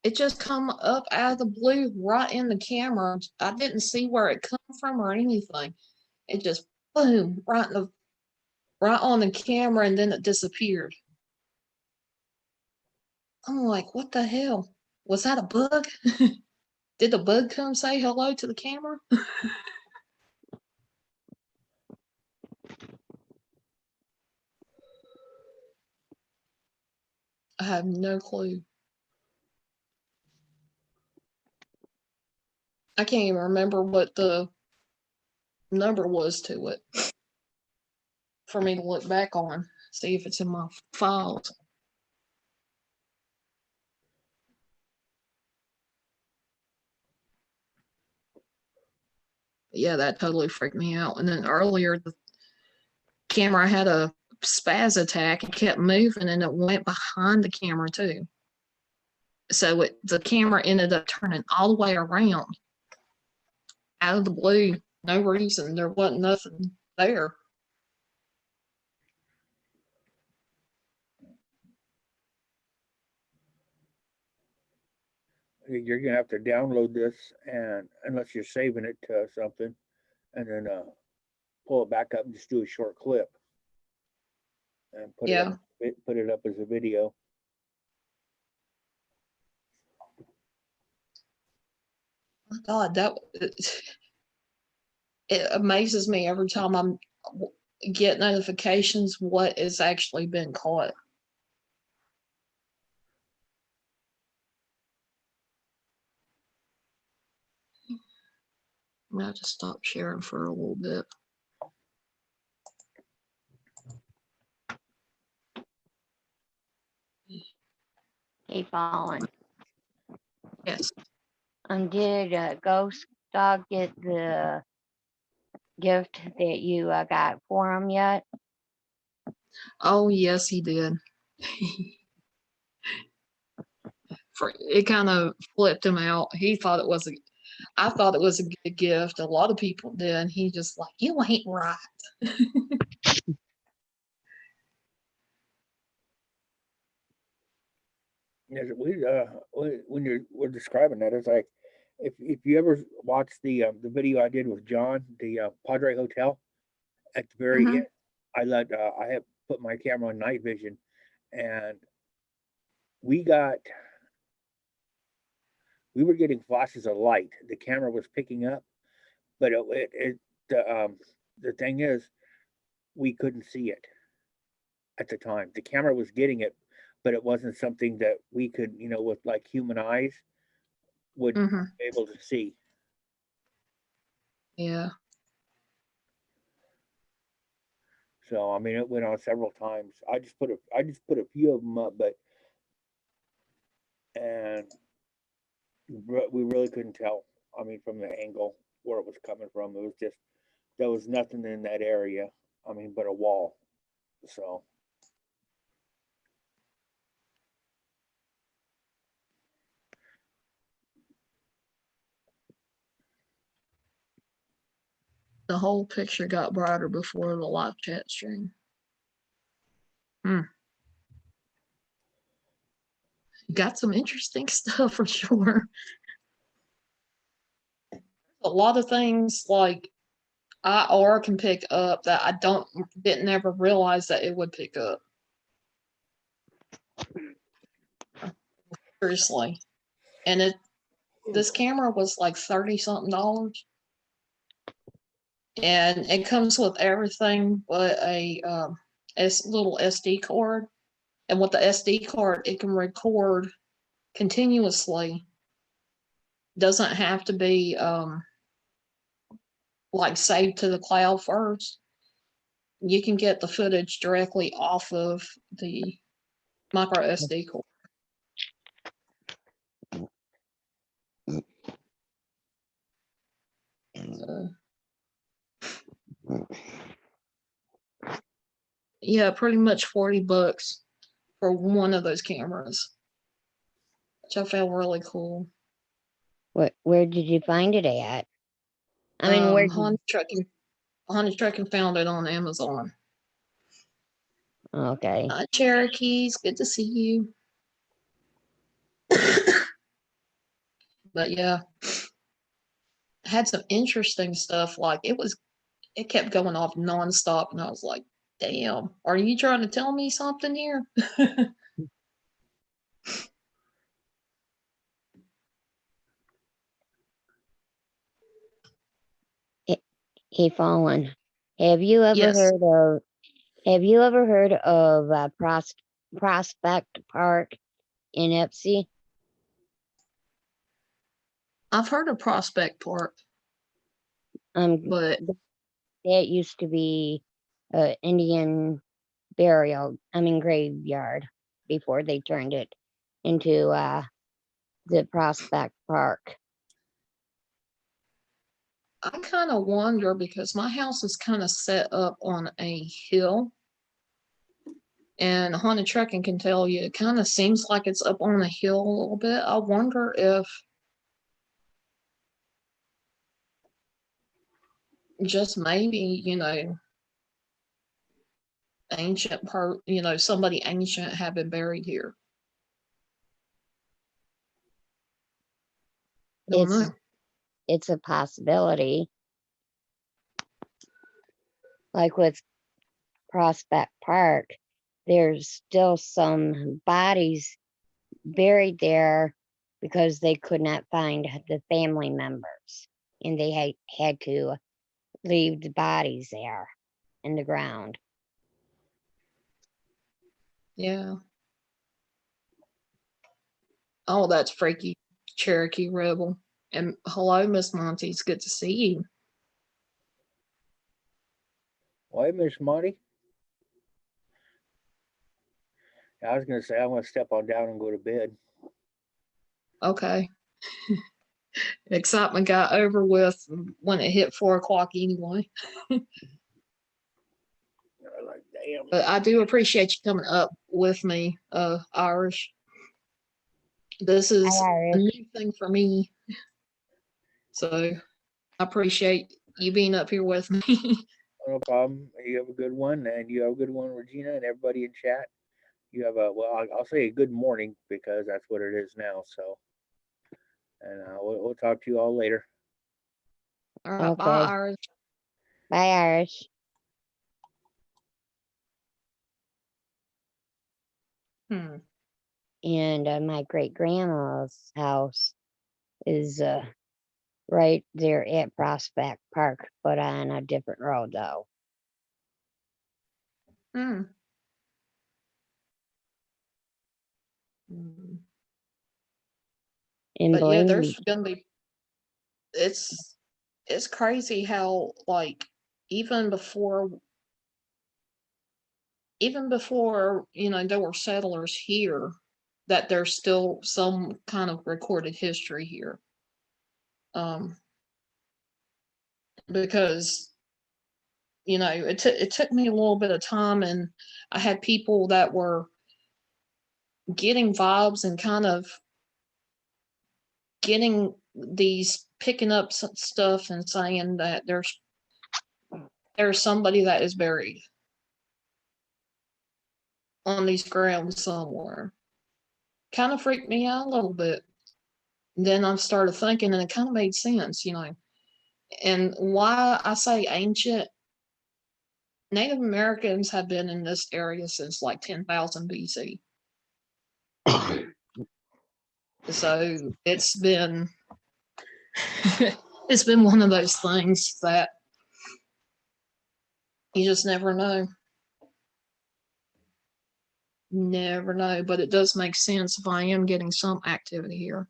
It just come up out of the blue right in the camera. I didn't see where it come from or anything. It just boom right on the camera and then it disappeared. I'm like, what the hell? Was that a bug? Did the bug come say hello to the camera? I have no clue. I can't even remember what the number was to it for me to look back on, see if it's in my files. Yeah, that totally freaked me out. And then earlier, the camera had a spaz attack. It kept moving and it went behind the camera too. So the camera ended up turning all the way around out of the blue. No reason. There wasn't nothing there. You're gonna have to download this, and unless you're saving it to something, and then pull it back up and just do a short clip and put Yeah. it up as a video. Oh God, it amazes me every time I'm get notifications what is actually been caught. I'm gonna have to stop sharing for a little bit. Hey, Fallen. Yes. Did Ghost Dog get the gift that you got for him yet? Oh yes, he did. It kind of flipped him out. He thought it was I thought it was a good gift. A lot of people did. He just like, you ain't right. Yeah, when we're describing that, it's like if you ever watch the video I did with John, the Padre Hotel, at the very Mhm. end, I have put my camera on night vision, and we were getting flashes of light. The camera was picking up, but the thing is, we couldn't see it at the time. The camera was getting it, but it wasn't something that we could, with like human eyes, would Mhm. be able to see. Yeah. So I mean, it went on several times. I just put a few of them up, but and we really couldn't tell. I mean, from the angle where it was coming from, it was just there was nothing in that area. I mean, but a wall. So The whole picture got brighter before the live chat stream. Got some interesting stuff for sure. A lot of things like IR can pick up that I didn't ever realize that it would pick up. Seriously. And this camera was like 30 something dollars. And it comes with everything but a little SD card. And with the SD card, it can record continuously. Doesn't have to be like saved to the cloud first. You can get the footage directly off of the micro SD card. So, yeah, pretty much $40 for one of those cameras, which I found really cool. Where did you find it at? I mean, where? Honda Trucking found it on Amazon. Okay. Cherokees, good to see you. But yeah, had some interesting stuff. Like it kept going off nonstop, and I was like, "Damn, are you trying to tell me something here?" Hey, Fallen. Have you ever Yes, heard of? Have you ever heard of Prospect Park in Ipsy? I've heard of Prospect Park, but That used to be Indian graveyard before they turned it into the Prospect Park. I kind of wonder because my house is kind of set up on a hill, and Haunted Trucking can tell you it kind of seems like it's up on a hill a little bit. I wonder if just maybe, somebody ancient had been buried here. Don't It's know. it's a possibility. Like with Prospect Park, there's still some bodies buried there because they could not find the family members, and they had to leave the bodies there in the ground. Yeah. Oh, that's freaky. Cherokee Rebel. And hello, Miss Monty. It's good to see you. Why, Miss Monty? I was gonna say I'm gonna step on down and go to bed. Okay. Excitement got over with when it hit 4 o'clock anyway. Like, damn. But I do appreciate you coming up with me, Irish. This is Hi, a Irish. new thing for me. So I appreciate you being up here with me. No problem. You have a good one, and you have a good one, Regina, and everybody in chat. You have a I'll say a good morning because that's what it is now. So, and we'll talk to you all later. All right, bye, Okay. Irish. Bye, Irish. And my great grandma's house is right there at Prospect Park, but on a different road though. Hmm. Hmm. And But yeah, believe me, there's gonna be it's crazy how like even before there were settlers here, that there's still some kind of recorded history here. Because it took me a little bit of time, and I had people that were getting vibes and kind of getting these picking up some stuff and saying that there's somebody that is buried on these grounds somewhere. Kind of freaked me out a little bit. Then I started thinking, and it kind of made sense, And why I say ancient, Native Americans have been in this area since like 10,000 BC. So it's been it's been one of those things that you just never know. Never know, but it does make sense if I am getting some activity here.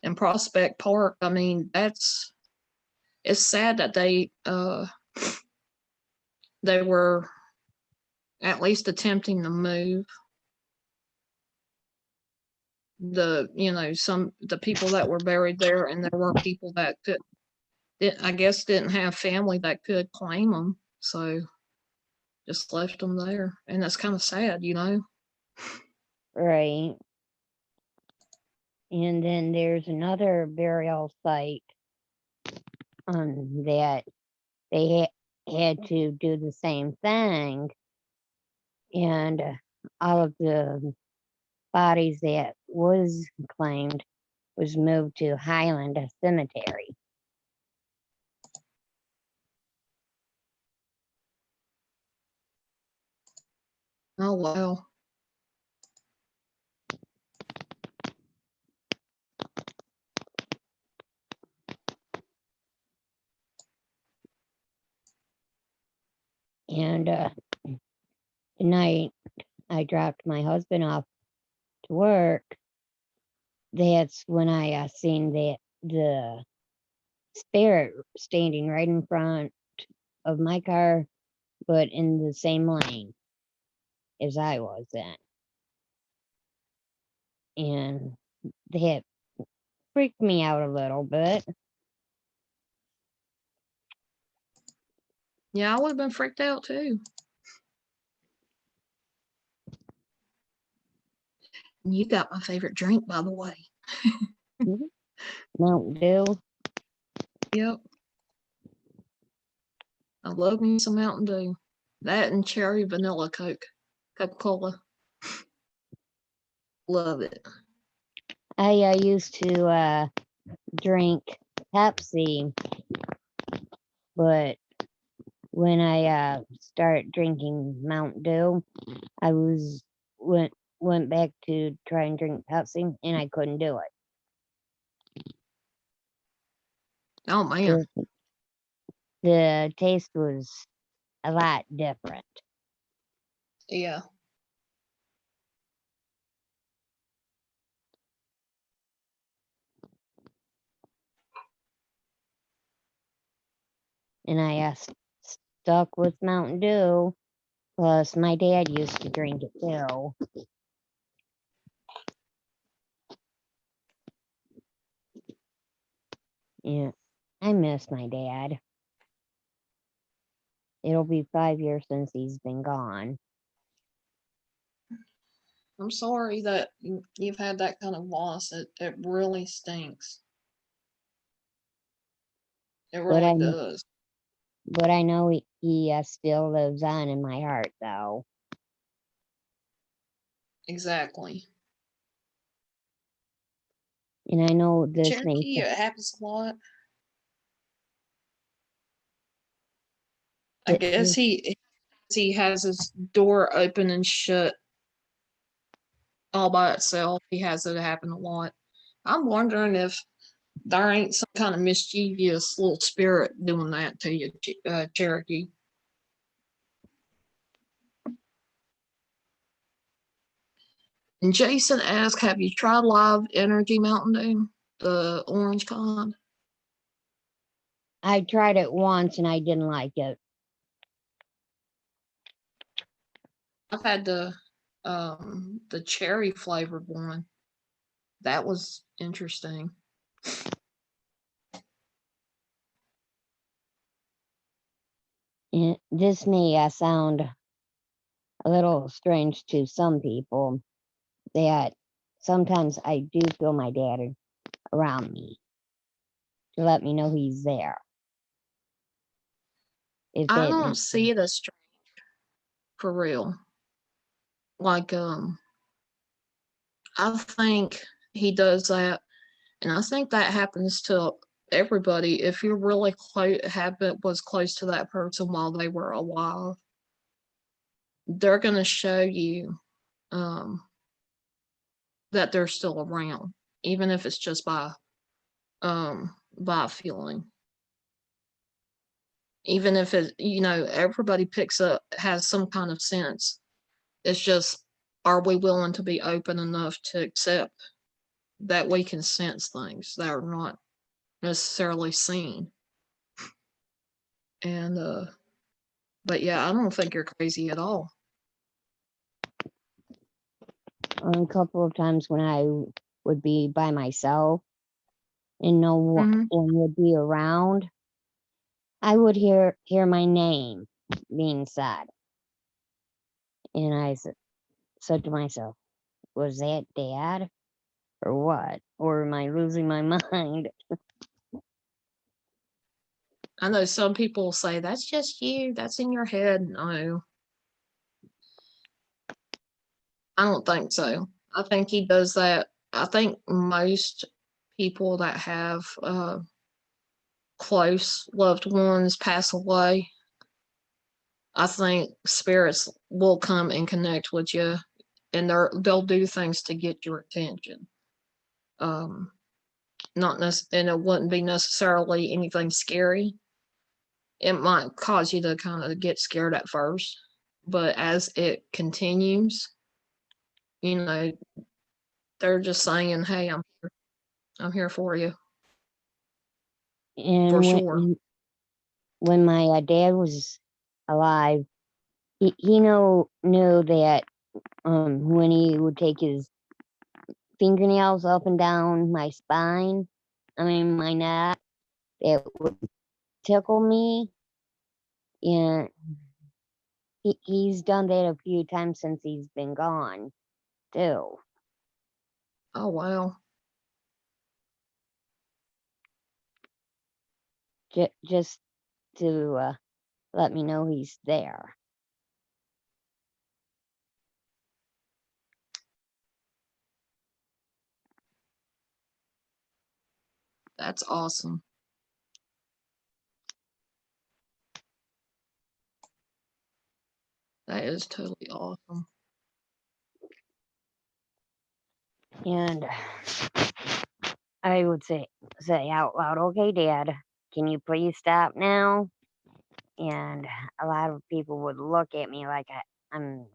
And Prospect Park, I mean, it's sad that they were at least attempting to move. The people that were buried there, and there were people that I guess didn't have family that could claim them, so just left them there, and that's kind of sad, Right. And then there's another burial site that they had to do the same thing, and all of the bodies that was claimed was moved to Highland Cemetery. Oh wow. And tonight I dropped my husband off to work. That's when I seen the spirit standing right in front of my car, but in the same lane as I was in. And that freaked me out a little bit. Yeah, I would have been freaked out too. And you got my favorite drink, by the way. Mountain Dew. Yep. I love me some Mountain Dew. That and cherry vanilla Coke. Coca-Cola. Love it. I used to drink Pepsi, but when I started drinking Mountain Dew, I went back to try and drink Pepsi, and I couldn't do it. Oh man. The taste was a lot different. Yeah. And I stuck with Mountain Dew. Plus, my dad used to drink it too. Yeah, I miss my dad. It'll be 5 years since he's been gone. I'm sorry that you've had that kind of loss. It really stinks. It really does. But I know he still lives on in my heart, though. Exactly. And I know this Cherokee, it happens a lot. I guess he has his door open and shut all by itself. He has it happen a lot. I'm wondering if there ain't some kind of mischievous little spirit doing that to you, Cherokee. And Jason asked, have you tried Live Energy Mountain Dew, the orange kind? I tried it once and I didn't like it. I've had the cherry flavored one. That was interesting. This may sound a little strange to some people, that sometimes I do feel my dad around me to let me know he's there. I don't see it as strange, for real. Like, I think he does that, and I think that happens to everybody. If you're really was close to that person while they were alive, they're going to show you that they're still around, even if it's just by feeling. Even if everybody has some kind of sense. It's just, are we willing to be open enough to accept that we can sense things that are not necessarily seen? And but yeah, I don't think you're crazy at all. a couple of times when I would be by myself and no one Mhm. would be around, I would hear my name being said. And I said to myself, was that Dad or what? Or am I losing my mind? I know some people say that's just you, that's in your head. No, I don't think so. I think he does that. I think most people that have close loved ones pass away, I think spirits will come and connect with you, and they'll do things to get your attention. Um, not and it wouldn't be necessarily anything scary. It might cause you to kind of get scared at first, but as it continues, you know, they're just saying, "Hey, I'm here for you for And sure." when my dad was alive, he knew that when he would take his fingernails up and down my spine, I mean my neck, it would tickle me. And he's done that a few times since he's been gone too. Oh wow, Just to let me know he's there. that's awesome. That is totally awesome. And I would say out loud, okay, Dad, can you please stop now? And a lot of people would look at me like I'm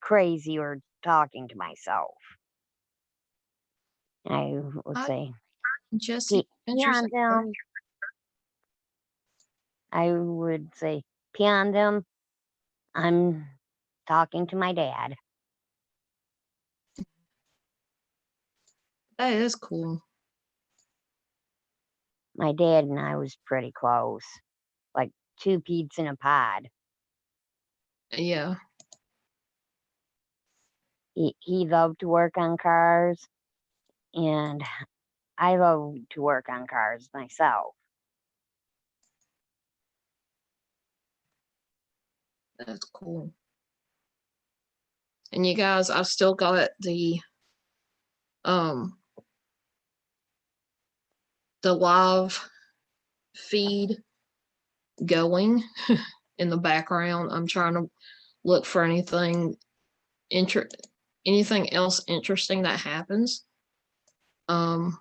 crazy or talking to myself. I would I say, Jesse, pee on interesting. them. I would say, pee on them. I'm talking to my dad. That is cool. My dad and I was pretty close, like two peas in a pod. Yeah, He loved to work on cars, and I love to work on cars myself. that's cool. And you guys, I've still got um the live feed going in the background. I'm trying to look for inter anything else interesting that happens. Um,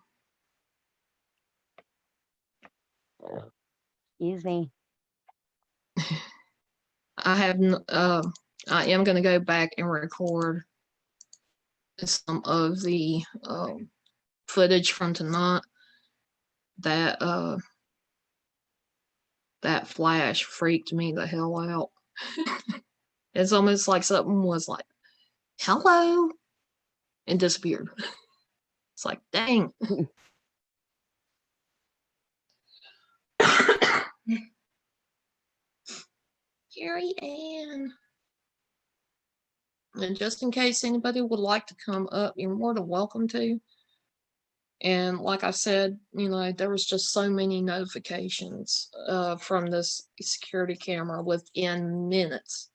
Excuse me. I am going to go back and record some of the footage from tonight. That that flash freaked me the hell out. It's almost like something was like, "Hello," and disappeared. It's like, dang. Carrie Ann. And just in case anybody would like to come up, you're more than welcome to. And like I said, there was just so many notifications from this security camera within minutes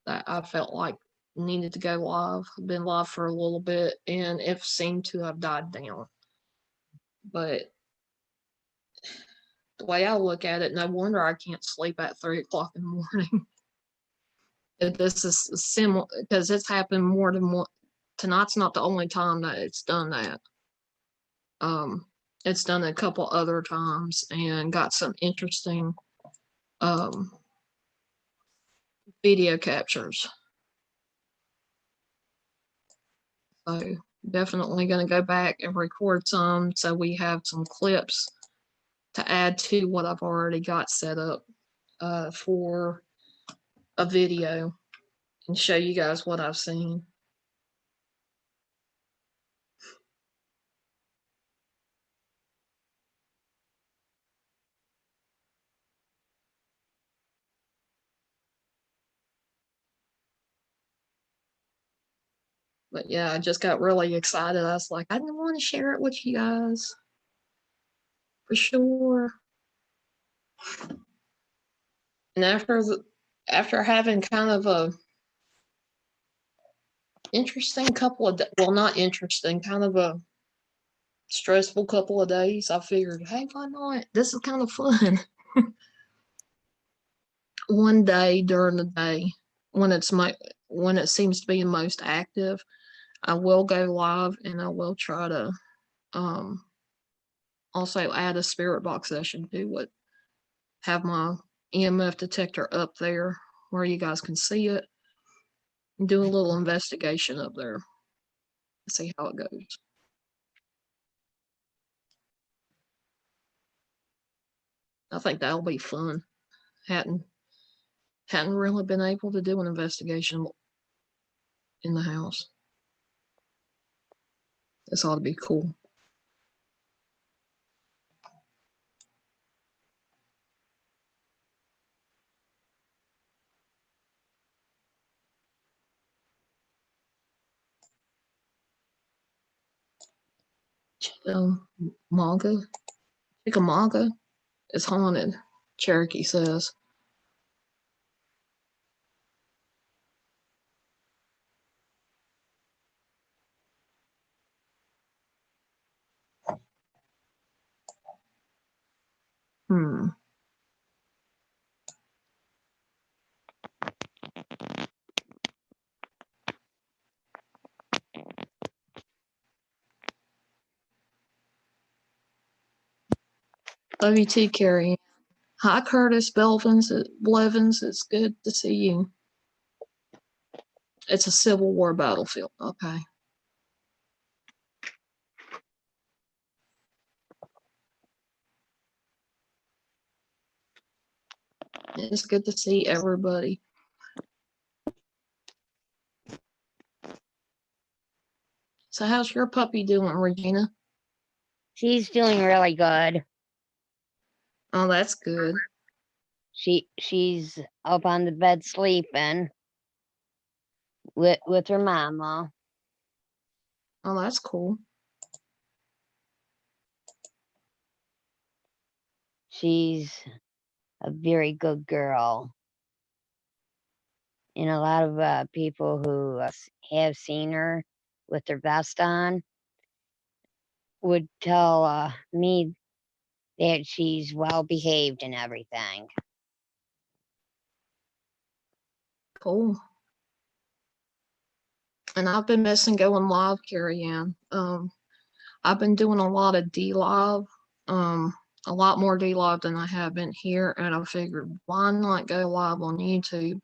that I felt like needed to go live. I've been live for a little bit and it seemed to have died down. But the way I look at it, no wonder I can't sleep at 3 o'clock in the morning. This is similar because it's happened more than one. Tonight's not the only time that it's done that. It's done a couple other times and got some interesting um, video captures. So definitely going to go back and record some so we have some clips to add to what I've already got set up for a video and show you guys what I've seen. But yeah, I just got really excited. I was like, I didn't want to share it with you guys. For sure. And after having kind of a interesting couple of well, not interesting, kind of a stressful couple of days, I figured, hey, why not? This is kind of fun. One day during the day, when when it seems to be most active, I will go live and I will try to also add a spirit box session to it. Have my EMF detector up there where you guys can see it. And do a little investigation up there. See how it goes. I think that'll be fun. Hadn't really been able to do an investigation in the house. This ought to be cool. Manga. Chickamauga is haunted, Cherokee says. Hmm. Love you too, Carrie. Hi, Curtis Blevins. It's good to see you. It's a Civil War battlefield. Okay. It's good to see everybody. So how's your puppy doing, Regina? She's doing really good. Oh, that's good. She's up on the bed sleeping with her mama. Oh, that's cool. She's a very good girl. And a lot of people who have seen her with her vest on would tell me that she's well behaved and everything. Cool. And I've been missing going live, Carrie Ann. I've been doing a lot of D live, a lot more D live than I have been here, and I figured why not go live on YouTube.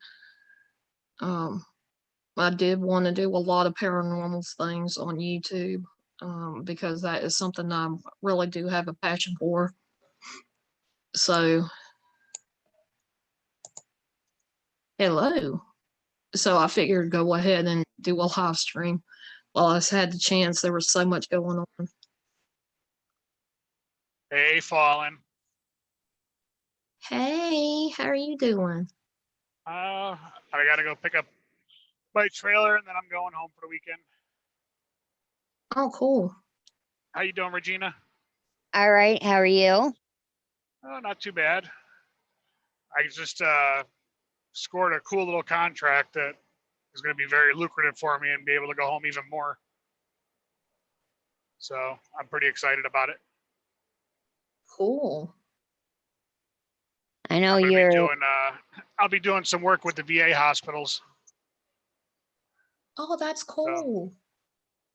I did want to do a lot of paranormal things on YouTube because that is something I really do have a passion for. So, hello. So I figured go ahead and do a live stream while I had the chance. There was so much going on. Hey, Fallen. Hey, how are you doing? I gotta go pick up my trailer and then I'm going home for the weekend. Oh, cool. How you doing, Regina? All right, how are you? Oh, not too bad. I just scored a cool little contract that is going to be very lucrative for me and be able to go home even more. So I'm pretty excited about it. Cool. I know I'm gonna you're be doing, I'll be doing some work with the VA hospitals. Oh, that's cool.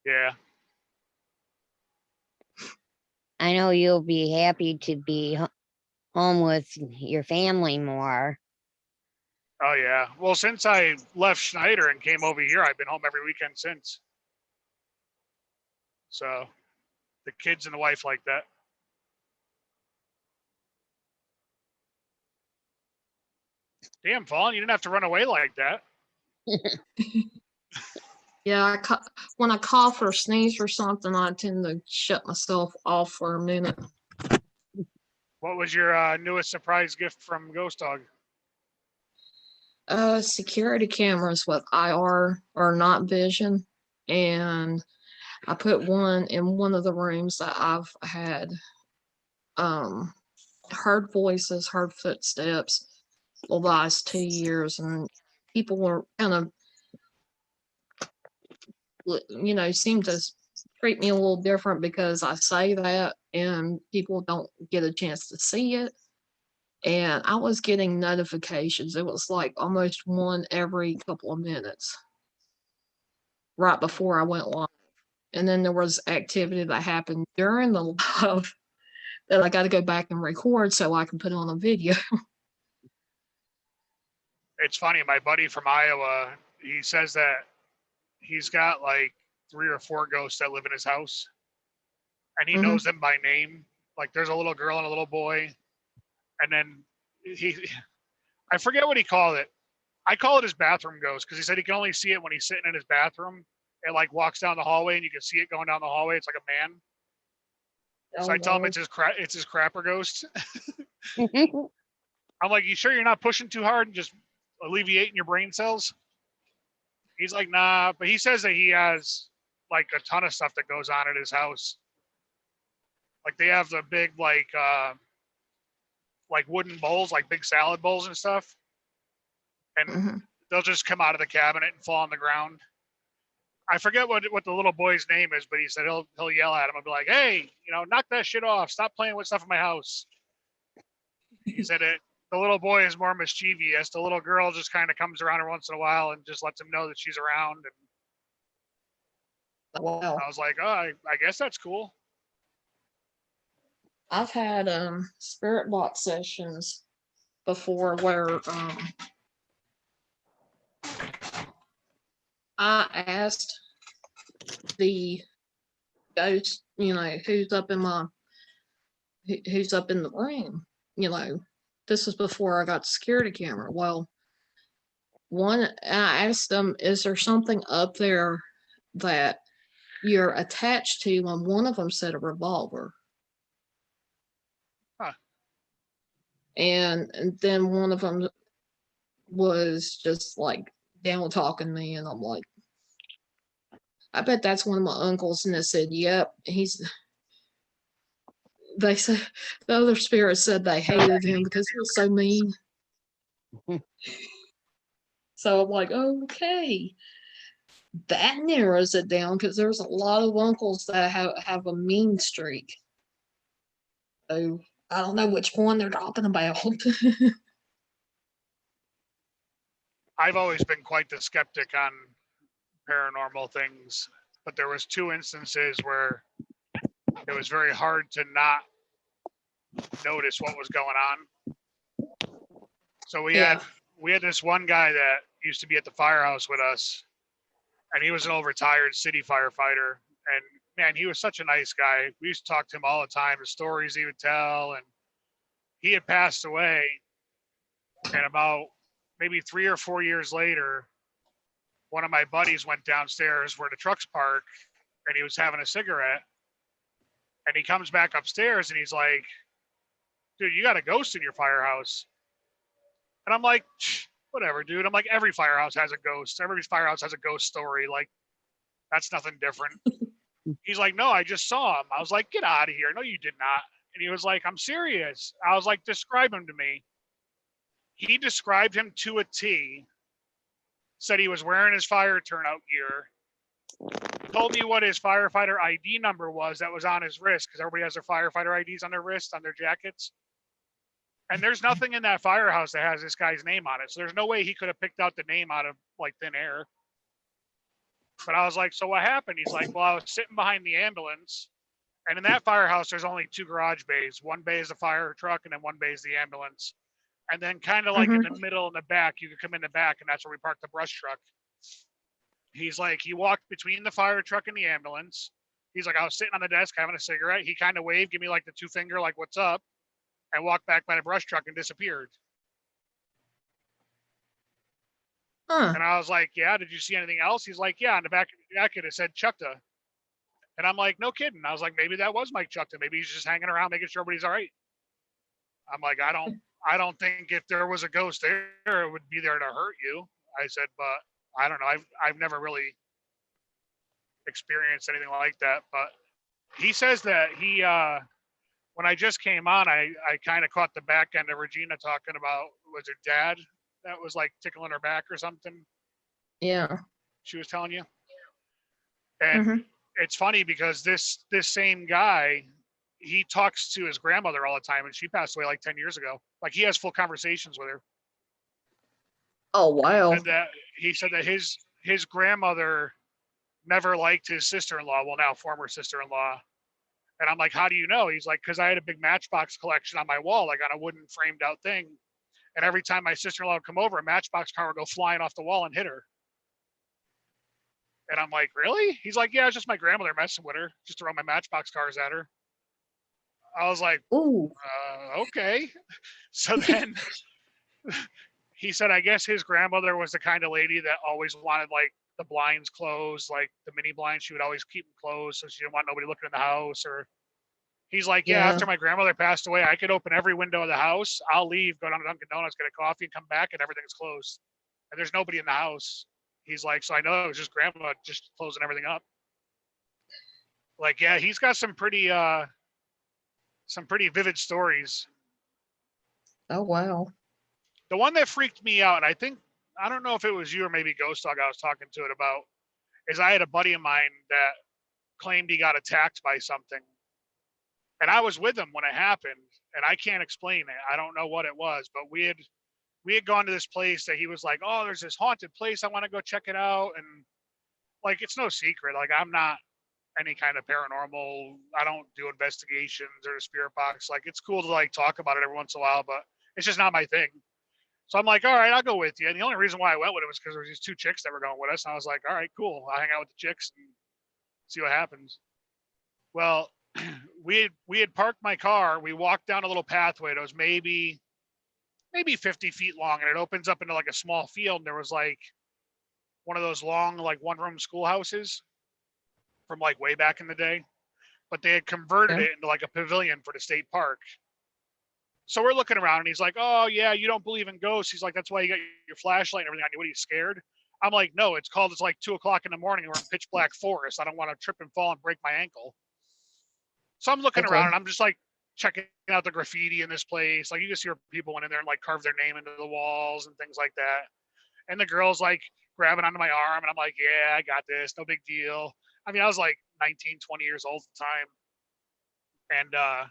Yeah. I know you'll be happy to be home with your family more. Oh, yeah. Well, since I left Schneider and came over here, I've been home every weekend since. So the kids and the wife like that. Damn, Fallen, you didn't have to run away like that. Yeah, when I cough or sneeze or something, I tend to shut myself off for a minute. What was your newest surprise gift from Ghost Dog? Security cameras with IR or not vision. and I put one in one of the rooms that I've had heard voices, heard footsteps the last 2 years, and people were kind of, seem to treat me a little different because I say that and people don't get a chance to see it. And I was getting notifications. It was like almost one every couple of minutes right before I went live. And then there was activity that happened during the live that I got to go back and record so I can put on a video. It's funny, my buddy from Iowa, he says that he's got like 3 or 4 ghosts that live in his house, and he Mhm. knows them by name. Like there's a little girl and a little boy, and then I forget what he called it. I call it his bathroom ghost because he said he can only see it when he's sitting in his bathroom. It like walks down the hallway and you can see it going down the hallway. It's like a man. So I tell him it's his crapper ghost. I'm like, you sure you're not pushing too hard and just alleviating your brain cells? He's like, nah, but he says that he has like a ton of stuff that goes on at his house. Like they have the big like wooden bowls, like big salad bowls and stuff, and Mhm. they'll just come out of the cabinet and fall on the ground. I forget what the little boy's name is, but he said he'll yell at him and be like, "Hey, knock that shit off! Stop playing with stuff in my house." He said the little boy is more mischievous. The little girl just kind of comes around her once in a while and just lets him know that she's around. And Wow. I was like, oh, I guess that's cool. I've had spirit box sessions before where I asked the ghost, who's up in who's up in the room. This was before I got the security camera. Well, I asked them, is there something up there that you're attached to? And one of them said a revolver. Huh. And then one of them was just like down talking me, and I'm like, I bet that's one of my uncles. And they said, yep, they said the other spirits said they hated him because he was so mean. So I'm like, okay, that narrows it down because there's a lot of uncles that have a mean streak. So I don't know which one they're talking about. I've always been quite the skeptic on paranormal things, but there was 2 instances where it was very hard to not notice what was going on. So we had this one guy that used to be at the firehouse with us, and he was an old retired city firefighter. And man, he was such a nice guy. We used to talk to him all the time, the stories he would tell. And he had passed away. And about maybe 3 or 4 years later, one of my buddies went downstairs where the trucks park, and he was having a cigarette. And he comes back upstairs and he's like, dude, you got a ghost in your firehouse. And I'm like, whatever, dude. I'm like, every firehouse has a ghost. Every firehouse has a ghost story. Like, that's nothing different. He's like, no, I just saw him. I was like, get out of here. No, you did not. And he was like, I'm serious. I was like, describe him to me. He described him to a T, said he was wearing his fire turnout gear, told me what his firefighter ID number was that was on his wrist, because everybody has their firefighter IDs on their wrist, on their jackets. And there's nothing in that firehouse that has this guy's name on it. So there's no way he could have picked out the name out of like thin air. But I was like, so what happened? He's like, well, I was sitting behind the ambulance. And in that firehouse, there's only 2 garage bays. One bay is the fire truck, and then one bay is the ambulance. And then kind of like in the middle and the back, you could come in the back, and that's where we parked the brush truck. He's like, he walked between the fire truck and the ambulance. He's like, I was sitting on the desk having a cigarette. He kind of waved, give me like the 2 finger, like, what's up? And walked back by the brush truck and disappeared. Huh. And I was like, yeah, did you see anything else? He's like, yeah, on the back of the jacket, it said Chukta. And I'm like, no kidding. I was like, maybe that was Mike Chukta. Maybe he's just hanging around making sure everybody's all right. I'm like, I don't think if there was a ghost there, it would be there to hurt you. I said, but I don't know. I've never really experienced anything like that, but he says that he when I just came on, I kind of caught the back end of Regina talking about, was her dad that was like tickling her back or something? Yeah. She was telling you. And Mhm. it's funny because this same guy, he talks to his grandmother all the time, and she passed away like 10 years ago. Like he has full conversations with her. Oh, wow. And that he said that his grandmother never liked his sister-in-law, well now former sister-in-law. And I'm like, how do you know? He's like, because I had a big Matchbox collection on my wall, like on a wooden framed out thing. And every time my sister-in-law would come over, a Matchbox car would go flying off the wall and hit her. And I'm like, really? He's like, yeah, it's just my grandmother messing with her, just throwing my Matchbox cars at her. I was like, Ooh. okay. So then he said, I guess his grandmother was the kind of lady that always wanted like the blinds closed, like the mini blinds. She would always keep them closed so she didn't want nobody looking in the house. Or he's like, yeah, Yeah. after my grandmother passed away, I could open every window of the house. I'll leave, go down to Dunkin' Donuts, get a coffee, and come back, and everything's closed. And there's nobody in the house. He's like, so I know it was just grandma just closing everything up. Like, yeah, he's got some pretty vivid stories. Oh, wow. The one that freaked me out, and I don't know if it was you or maybe Ghost Dog I was talking to it about, is I had a buddy of mine that claimed he got attacked by something. And I was with him when it happened, and I can't explain it. I don't know what it was, but we had gone to this place that he was like, oh, there's this haunted place. I want to go check it out. And like, it's no secret. Like, I'm not any kind of paranormal. I don't do investigations or spirit box. Like, it's cool to like talk about it every once in a while, but it's just not my thing. So I'm like, all right, I'll go with you. And the only reason why I went with it was because there was these two chicks that were going with us. And I was like, all right, cool. I'll hang out with the chicks and see what happens. Well, we had parked my car. We walked down a little pathway. It was maybe 50 feet long, and it opens up into like a small field. And there was like one of those long, like one-room schoolhouses from like way back in the day, but they had converted Yeah. it into like a pavilion for the state park. So we're looking around, and he's like, oh yeah, you don't believe in ghosts. He's like, that's why you got your flashlight and everything on you. What, are you scared? I'm like, no, it's like 2:00 in the morning. We're in pitch black forest. I don't want to trip and fall and break my ankle. So I'm looking Okay. around, and I'm just like checking out the graffiti in this place. Like, you just hear people went in there and like carve their name into the walls and things like that. And the girl's like grabbing onto my arm, and I'm like, yeah, I got this. No big deal. I mean, I was like 19, 20 years old at the time. And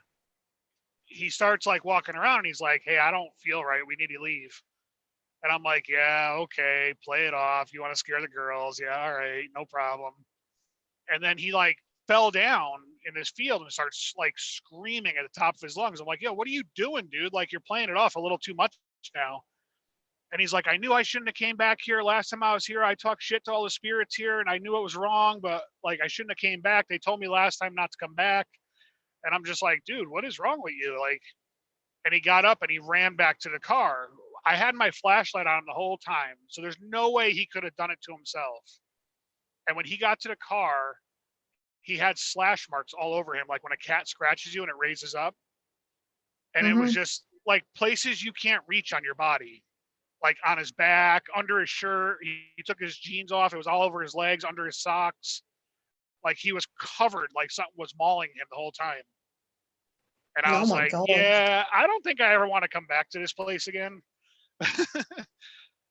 he starts like walking around, and he's like, hey, I don't feel right. We need to leave. And I'm like, yeah, okay, play it off. You want to scare the girls? Yeah, all right, no problem. And then he like fell down in this field and starts like screaming at the top of his lungs. I'm like, yo, what are you doing, dude? Like, you're playing it off a little too much now. And he's like, I knew I shouldn't have came back here. Last time I was here, I talked shit to all the spirits here, and I knew it was wrong, but like, I shouldn't have came back. They told me last time not to come back. And I'm just like, dude, what is wrong with you? Like, and he got up and he ran back to the car. I had my flashlight on the whole time, so there's no way he could have done it to himself. And when he got to the car, he had slash marks all over him, like when a cat scratches you and it raises up. And it was just like places you can't reach on your body, like on his back, under his shirt. He took his jeans off. It was all over his legs, under his socks. Like, he was covered, like something was mauling him the whole time. And I Oh was my like, God. yeah, I don't think I ever want to come back to this place again.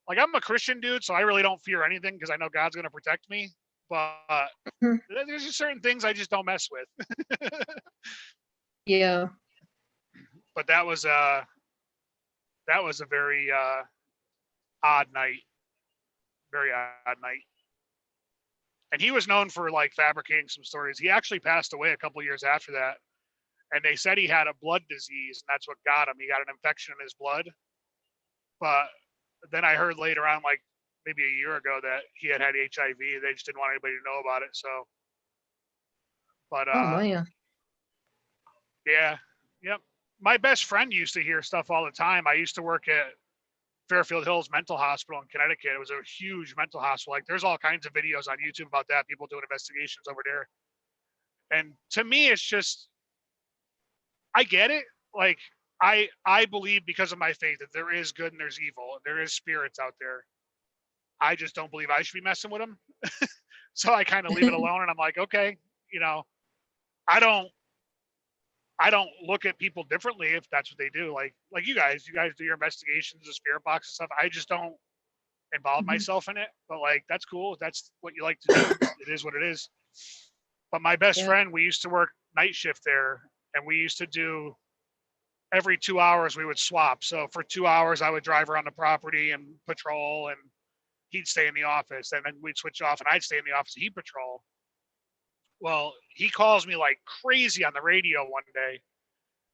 Like, I'm a Christian dude, so I really don't fear anything because I know God's going to protect me. But Mhm. there's just certain things I just don't mess with. Yeah. But that was a very odd night. Very odd night. And he was known for like fabricating some stories. He actually passed away a couple years after that. And they said he had a blood disease, and that's what got him. He got an infection in his blood. But then I heard later on, like maybe a year ago, that he had HIV. They just didn't want anybody to know about it. So, but Oh man. yeah, yep. My best friend used to hear stuff all the time. I used to work at Fairfield Hills Mental Hospital in Connecticut. It was a huge mental hospital. Like, there's all kinds of videos on YouTube about that. People doing investigations over there. And to me, it's just, I get it. Like, I believe, because of my faith, that there is good and there's evil. There is spirits out there. I just don't believe I should be messing with them. So I kind of leave it alone, and I'm like, okay, you know, I don't look at people differently if that's what they do. Like you guys do your investigations, the spirit box and stuff. I just don't involve Mhm. myself in it. But like, that's cool. If that's what you like to do, it is what it is. But my best Yeah. friend, we used to work night shift there, and we used to do every 2 hours we would swap. So for 2 hours, I would drive around the property and patrol, and he'd stay in the office, and then we'd switch off, and I'd stay in the office and he'd patrol. Well, he calls me like crazy on the radio one day,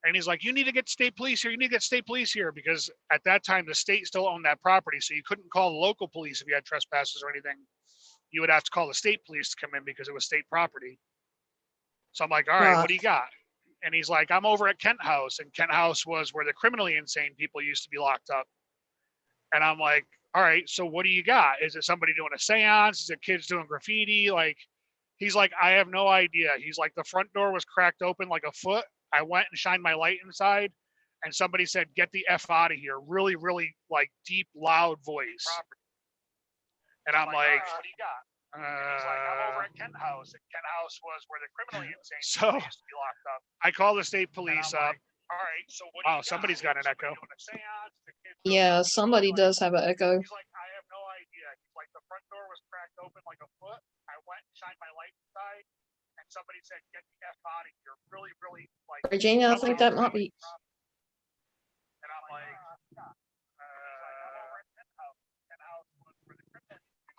and he's like, "You need to get state police here. You need to get state police here," because at that time the state still owned that property, so you couldn't call the local police if you had trespasses or anything. You would have to call the state police to come in because it was state property. So I'm like, "All right, what do you got?" And he's like, "I'm over at Kent House," and Kent House was where the criminally insane people used to be locked up. And I'm like, "All right, so what do you got? Is it somebody doing a seance? Is it kids doing graffiti?" Like, he's like, "I have no idea." He's like, "The front door was cracked open like a foot. I went and shined my light inside, and somebody said, 'Get the F out of here.'" Really, really like deep, loud voice. And I'm like, "What do you got?" He's like, "I'm over at Kent House." And Kent House was where the criminally insane people used to be locked up. I call the state police up. All right, so what do you got? Somebody's got an echo. Yeah, somebody does have an echo. He's like, "I have no idea." He's like, "The front door was cracked open like a foot. I went and shined my light inside, and somebody said, 'Get the F out of here.'" Really, really like. Regina, I think that might be. And I'm like,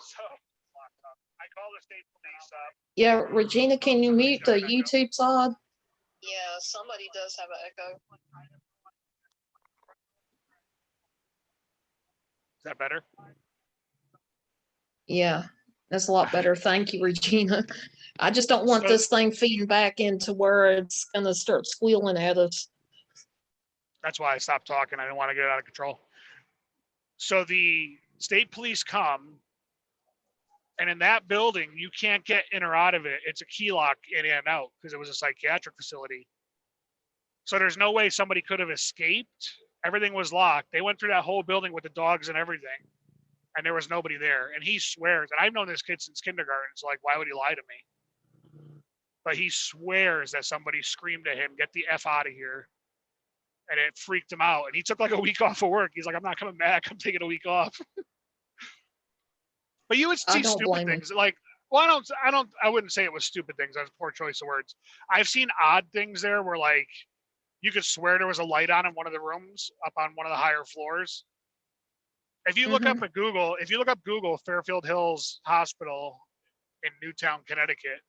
so I call the state police up. Yeah, Regina, can you mute the YouTube side? Yeah, somebody does have an echo. Is that better? Yeah, that's a lot better. Thank you, Regina. I just don't want this thing feeding back into where it's gonna start squealing at us. That's why I stopped talking. I didn't want to get out of control. So the state police come, and in that building, you can't get in or out of it. It's a key lock in and out because it was a psychiatric facility. So there's no way somebody could have escaped. Everything was locked. They went through that whole building with the dogs and everything, and there was nobody there. And he swears, and I've known this kid since kindergarten. So like, why would he lie to me? But he swears that somebody screamed at him, "Get the F out of here." And it freaked him out. And he took like a week off of work. He's like, "I'm not coming back. I'm taking a week off." But you would see stupid things like, well, I wouldn't say it was stupid things. That's a poor choice of words. I've seen odd things there where like you could swear there was a light on in one of the rooms up on one of the higher floors. If you look up at Google, Fairfield Hills Hospital in Newtown, Connecticut,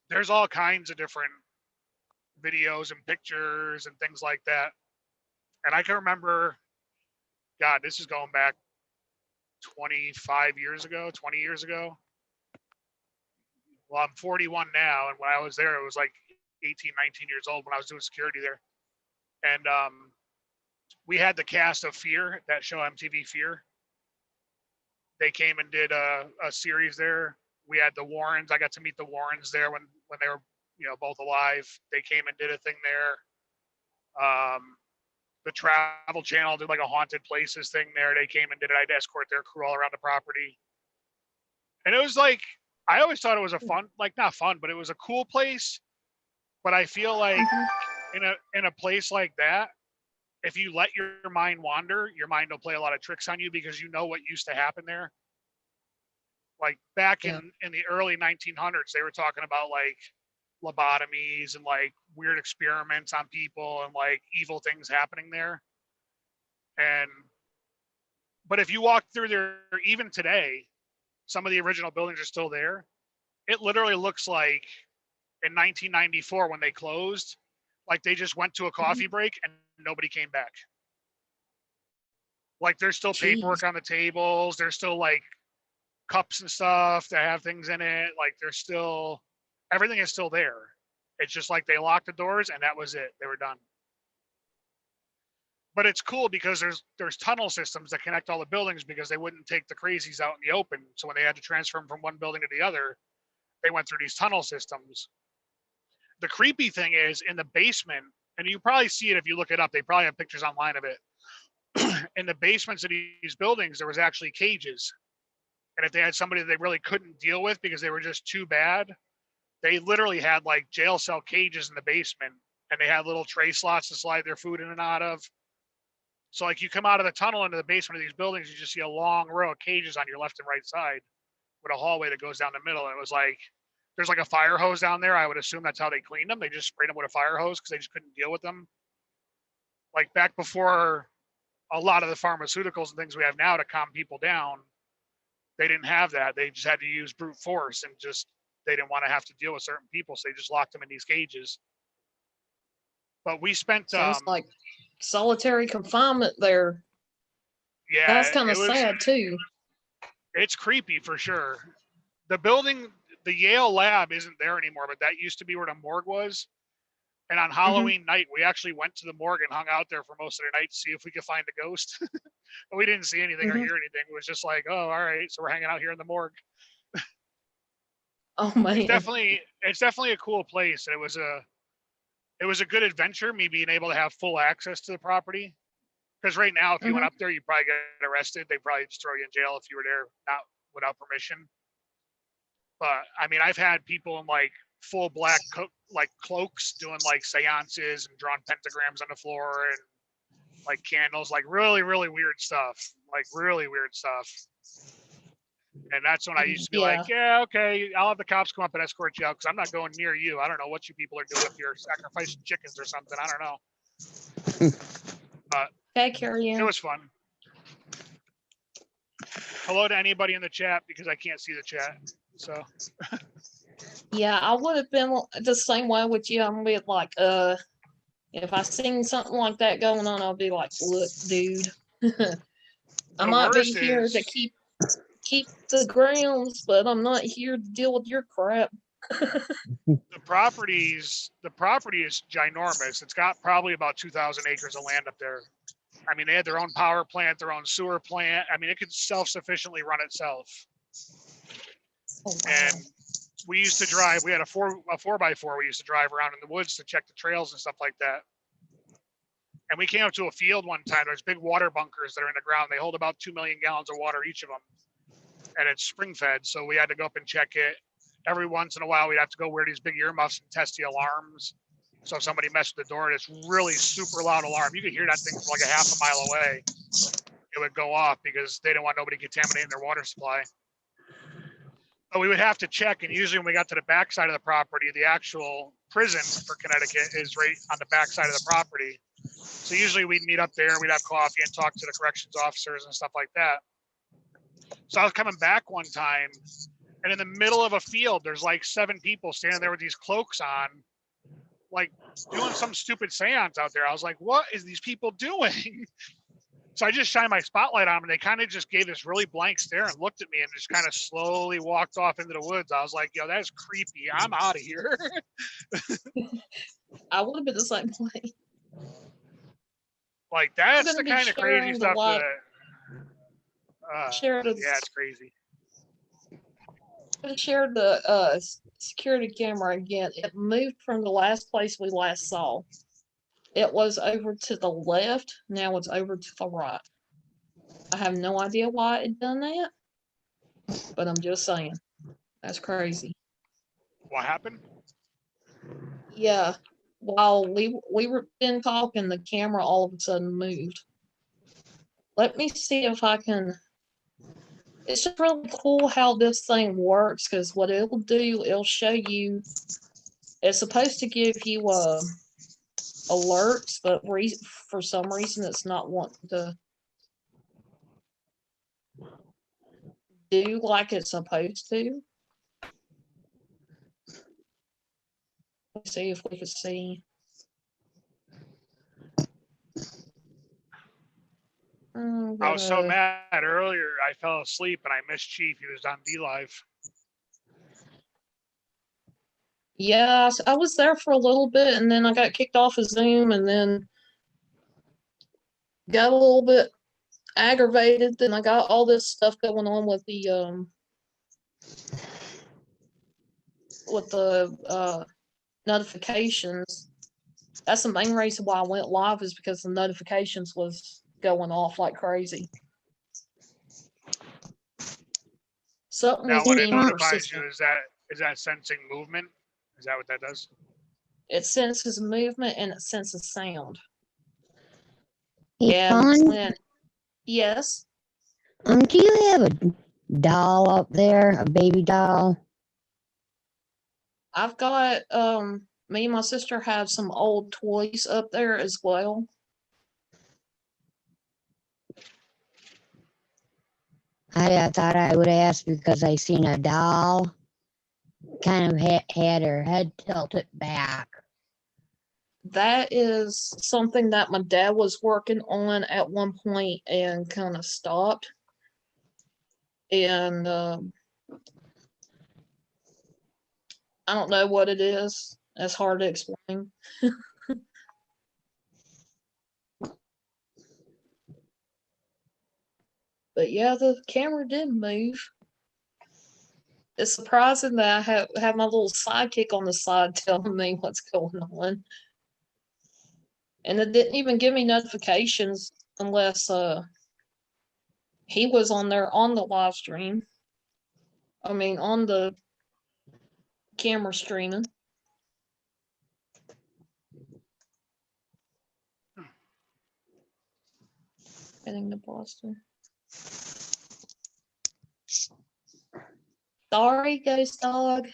there's all kinds of different videos and pictures and things like that. And I can remember, God, this is going back 25 years ago, 20 years ago. Well, I'm 41 now. And when I was there, it was like 18, 19 years old when I was doing security there. And we had the cast of Fear, that show MTV Fear. They came and did a series there. We had the Warrens. I got to meet the Warrens there when they were, both alive. They came and did a thing there. The Travel Channel did like a haunted places thing there. They came and did it. I'd escort their crew all around the property. And it was like, I always thought it was a fun, like not fun, but it was a cool place. But I feel like in a place like that, if you let your mind wander, your mind will play a lot of tricks on you because you know what used to happen there. Like back in the early 1900s, they were talking about like lobotomies and like weird experiments on people and like evil things happening there. But if you walk through there, even today, some of the original buildings are still there. It literally looks like in 1994 when they closed, like they just went to a coffee break and nobody came back. Like there's still paperwork on the tables. There's still like cups and stuff that have things in it. Like there's still, everything is still there. It's just like they locked the doors and that was it. They were done. But it's cool because there's tunnel systems that connect all the buildings because they wouldn't take the crazies out in the open. So when they had to transfer them from one building to the other, they went through these tunnel systems. The creepy thing is in the basement, and you probably see it if you look it up, they probably have pictures online of it. In the basements of these buildings, there was actually cages. And if they had somebody that they really couldn't deal with because they were just too bad, they literally had like jail cell cages in the basement, and they had little tray slots to slide their food in and out of. So like you come out of the tunnel into the basement of these buildings, you just see a long row of cages on your left and right side with a hallway that goes down the middle. And it was like, there's like a fire hose down there. I would assume that's how they cleaned them. They just sprayed them with a fire hose because they just couldn't deal with them. Like back before a lot of the pharmaceuticals and things we have now to calm people down, they didn't have that. They just had to use brute force, and just, they didn't want to have to deal with certain people. So they just locked them in these cages. But we spent, Sounds like solitary confinement there. yeah, That's kind it of was- sad too. It's creepy for sure. The building, the Yale lab isn't there anymore, but that used to be where the morgue was. And on Halloween night, we actually went to the morgue and hung out there for most of the night to see if we could find a ghost. But we didn't see anything or Mhm. hear anything. It was just like, oh, all right, so we're hanging out here in the morgue. Oh man. It's definitely a cool place. It was a good adventure, me being able to have full access to the property. Because right now, if you went up there, you'd probably get arrested. They'd probably just throw you in jail if you were there not without permission. But I mean, I've had people in like full black cloaks doing like seances and drawing pentagrams on the floor and like candles, like really, really weird stuff. Like really weird stuff. And that's when I used to be like, yeah, okay, I'll have the cops come up and escort you out because I'm not going near you. I don't know what you people are doing if you're sacrificing chickens or something. I don't know. Okay, carry It on. was fun. Hello to anybody in the chat because I can't see the chat. So Yeah, I would have been the same way with you. I'm be like, if I seen something like that going on, I'll be like, look, dude, I The might be worst here to is- keep the grounds, but I'm not here to deal with your crap. the property is ginormous. It's got probably about 2,000 acres of land up there. I mean, they had their own power plant, their own sewer plant. I mean, it could self-sufficiently run itself. Oh, wow. And we used to drive, we had a 4x4 we used to drive around in the woods to check the trails and stuff like that. And we came up to a field one time. There's big water bunkers that are in the ground. They hold about 2 million gallons of water, each of them. And it's spring fed. So we had to go up and check it. Every once in a while, we'd have to go wear these big earmuffs and test the alarms. So if somebody messed with the door, it's really super loud alarm. You could hear that thing from like a half a mile away. It would go off because they didn't want nobody contaminating their water supply. But we would have to check, and usually when we got to the back side of the property, the actual prison for Connecticut is right on the back side of the property. So usually we'd meet up there, we'd have coffee and talk to the corrections officers and stuff like that. So I was coming back one time, and in the middle of a field, there's like 7 people standing there with these cloaks on, like doing some stupid seance out there. I was like, what is these people doing? So I just shined my spotlight on them, and they kind of just gave this really blank stare and looked at me and just kind of slowly walked off into the woods. I was like, yo, that's creepy. I'm out of here. I would have been the same way. Like, that's gonna the be kind of sharing crazy the stuff light. that, Shared a- yeah, it's crazy. I shared the security camera again. It moved from the last place we last saw. It was over to the left. Now it's over to the right. I have no idea why it done that, but I'm just saying. That's crazy. What happened? Yeah. While we were been talking, the camera all of a sudden moved. Let me see if I can. It's just really cool how this thing works, because what it'll do, it'll show you. It's supposed to give you alerts, but for some reason it's not wanting to do like it's supposed to. Let's see if we can see. I was so mad earlier. I fell asleep and I missed Chief. He was on D-Live. Yeah, I was there for a little bit, and then I got kicked off of Zoom, and then got a little bit aggravated. Then I got all this stuff going on with the notifications. That's the main reason why I went live, is because the notifications was going off like crazy. Something Now, was when it being notifies persistent. you, is that sensing movement? Is that what that does? It senses movement and it senses sound. Hey, And Fawn, when, yes, do you have a doll up there, a baby doll? I've got, me and my sister have some old toys up there as well. I thought I would ask because I seen a doll kind of had her head tilted back. That is something that my dad was working on at one point and kind of stopped. And I don't know what it is. It's hard to explain. But yeah, the camera did move. It's surprising that I have my little sidekick on the side telling me what's going on. And it didn't even give me notifications unless he was on there on the live stream. I mean on the camera streaming. Heading to Boston. Sorry, ghost dog.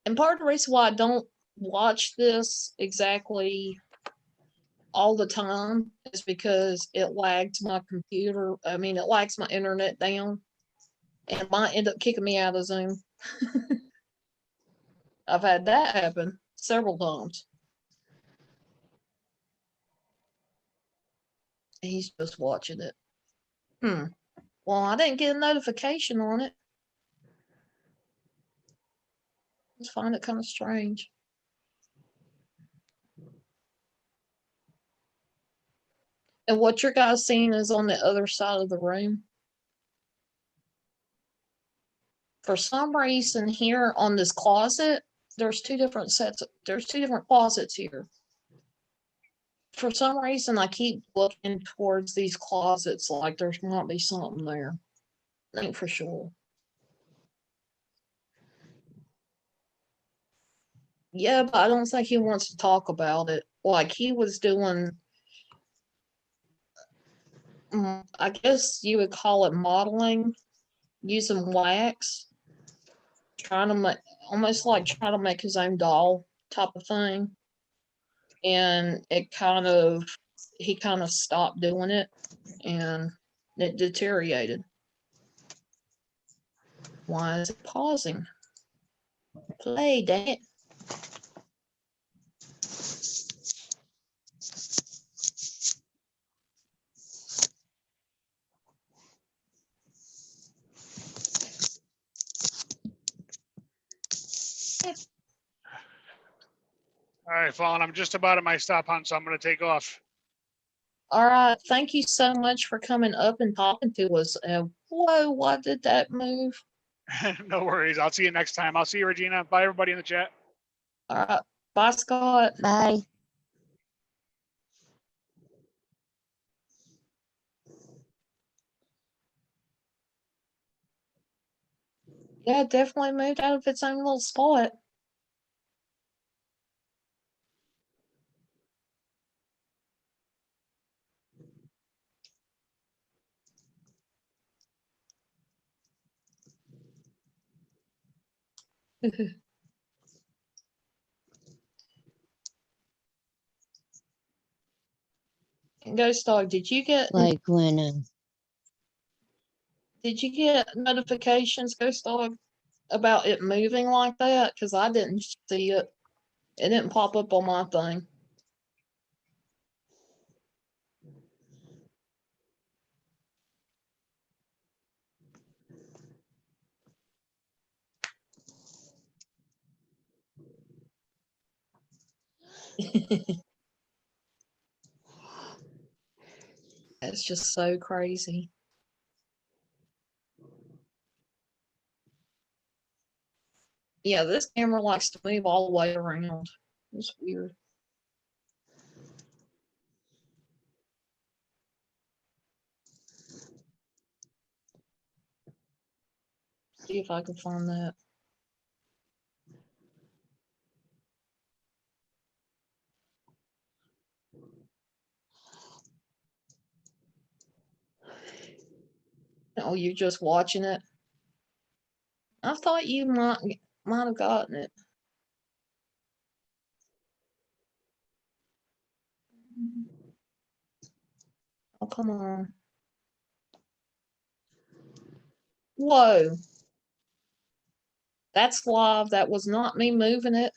And part of the reason why I don't watch this exactly all the time is because it lags my computer. I mean, it lags my internet down and might end up kicking me out of Zoom. I've had that happen several times. And he's just watching it. Well, I didn't get a notification on it. I just find it kind of strange. And what your guys seeing is on the other side of the room. For some reason here on this closet, there's two different closets here. For some reason, I keep looking towards these closets like there might be something there. Ain't for sure. Yeah, but I don't think he wants to talk about it. Like he was doing, I guess you would call it modeling, using wax, trying to make, almost like trying to make his own doll type of thing. And he kind of stopped doing it and it deteriorated. Why is it pausing? Play, dang it. All right, Fawn, I'm just about at my stop hunt, so I'm going to take off. All right. Thank you so much for coming up and talking to us. Whoa, why did that move? No worries. I'll see you next time. I'll see you, Regina. Bye, everybody in the chat. All right. Bye, Scott. Bye. Yeah, it definitely moved out of its own little spot. Ghost Dog, did you get Like when notifications, Ghost Dog, about it moving like that? Because I didn't see it. It didn't pop up on my thing. That's just so crazy. Yeah, this camera likes to move all the way around. It's weird. See if I can find that. Oh, you're just watching it? I thought you might have gotten it. Oh, come on. Whoa. That's live. That was not me moving it.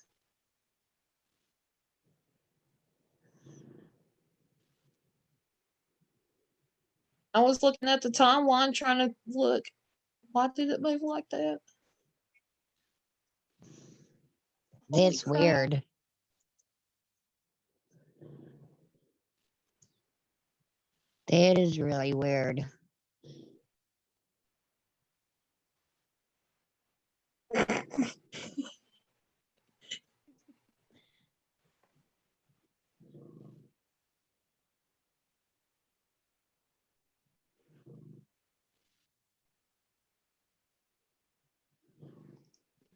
I was looking at the timeline trying to look. Why did it move like that? Holy That's crap. weird. That is really weird.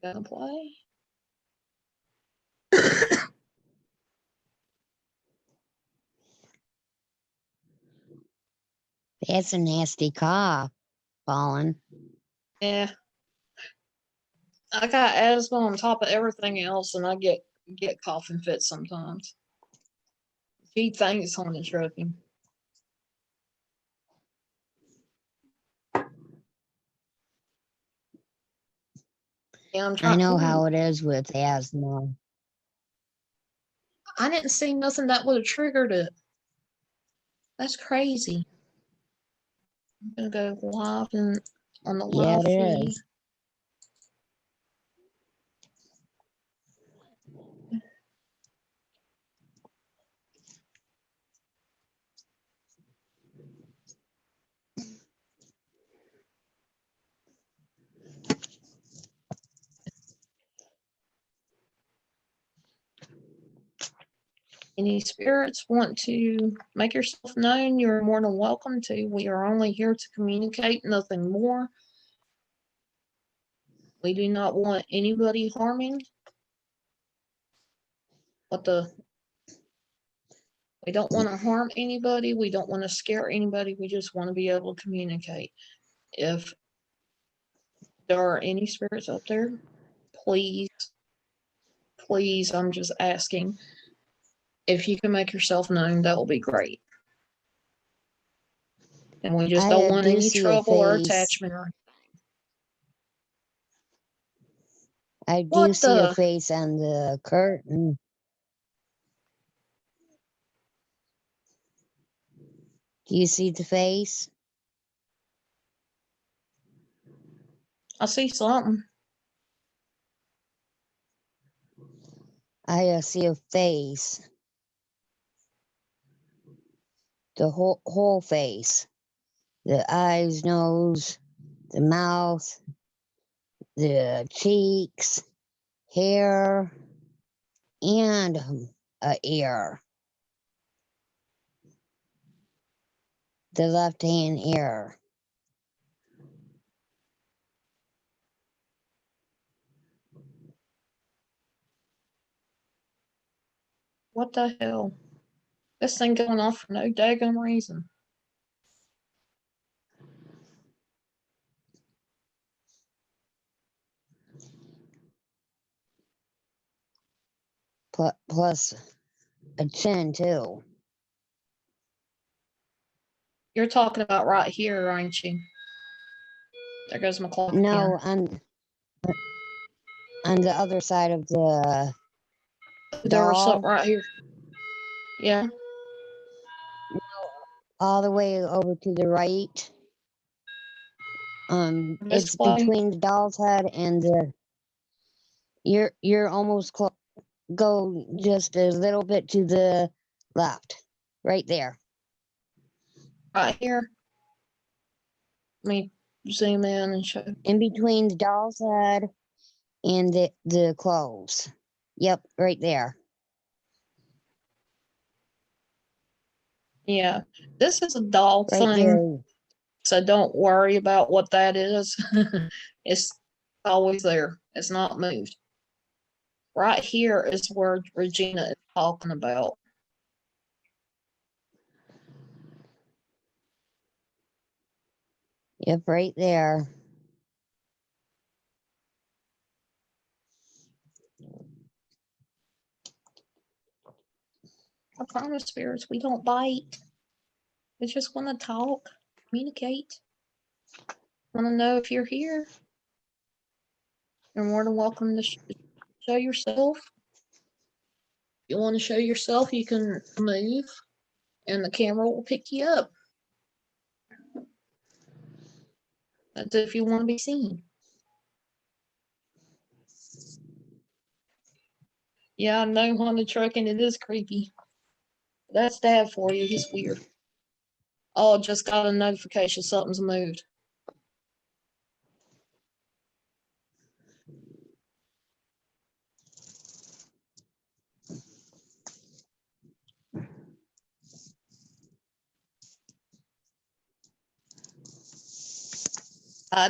Gonna play? That's a nasty cough, Fallen. Yeah. I got asthma on top of everything else, and I get coughing fits sometimes. Gee, thanks, Honey Trucking. Yeah, I'm I trying. know Ooh, how it is with asthma. I didn't see nothing that would have triggered it. That's crazy. I'm gonna go live and on the Yeah, live it feed. is. Any spirits want to make yourself known, you're more than welcome to. We are only here to communicate, nothing more. We do not want anybody harming. We don't want to harm anybody. We don't want to scare anybody. We just want to be able to communicate. If there are any spirits up there, please, please, I'm just asking. If you can make yourself known, that will be great. And we just don't want do any see a trouble or face. attachment or I do what see a the face on the curtain. Do you see the face? I see something. I see a face. The whole face. The eyes, nose, the mouth, the cheeks, hair, and a ear. The left hand ear. What the hell? This thing going off for no daggone reason. Plus a chin too. You're talking about right here, aren't you? There goes my clock No, again. on the other side of the There was doll. something right here. Yeah. All the way over to the right. This It's way. between the doll's head and the. You're almost close. Go just a little bit to the left, right there. Right here. Let me zoom in and show. In between the doll's head and the clothes. Yep, right there. Yeah. This is a doll Right thing. there. So don't worry about what that is. It's always there. It's not moved. Right here is where Regina is talking about. Yep, right there. I promise, spirits, we don't bite. We just want to talk, communicate. Want to know if you're here. You're more than welcome to show yourself. If you want to show yourself, you can move, and the camera will pick you up. That's if you want to be seen. Yeah, I know haunted trucking, it is creepy. That's Dad for you. He's weird. Oh, just got a notification something's moved.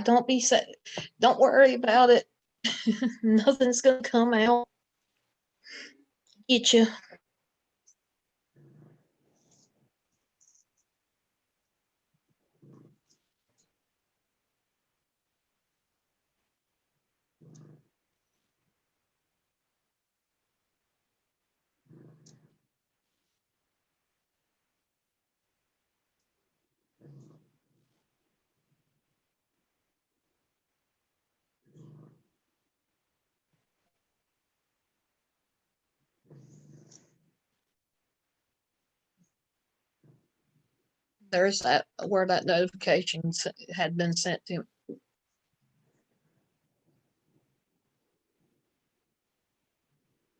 Don't be sad. Don't worry about it. Nothing's gonna come out. Get you. There's that where that notification had been sent to.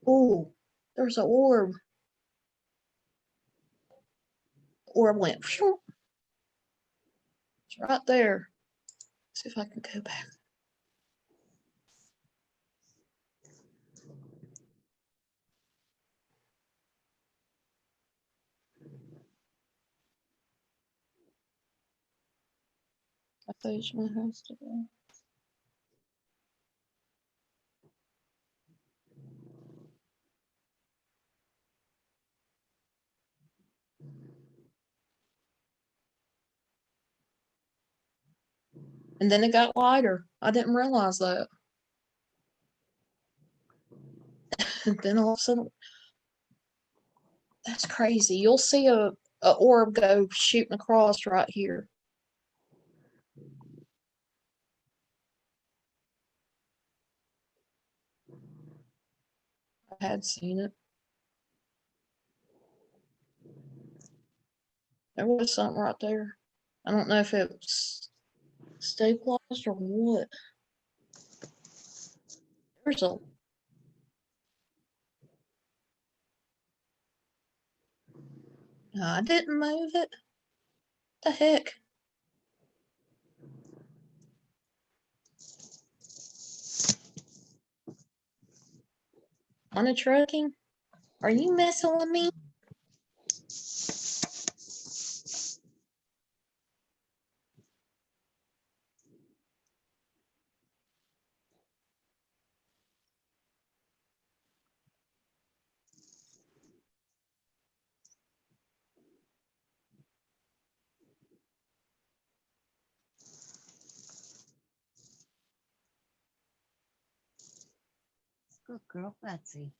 Ooh, there's an orb. Orb went. Phew. It's right there. See if I can go back. I thought it was my house today. And then it got lighter. I didn't realize that. And then all of a sudden, that's crazy. You'll see a orb go shooting across right here. I had seen it. There was something right there. I don't know if it was stabilized or what. There's a. I didn't move it. The heck? On a trucking? Are you messing with me? Good girl, Betsy.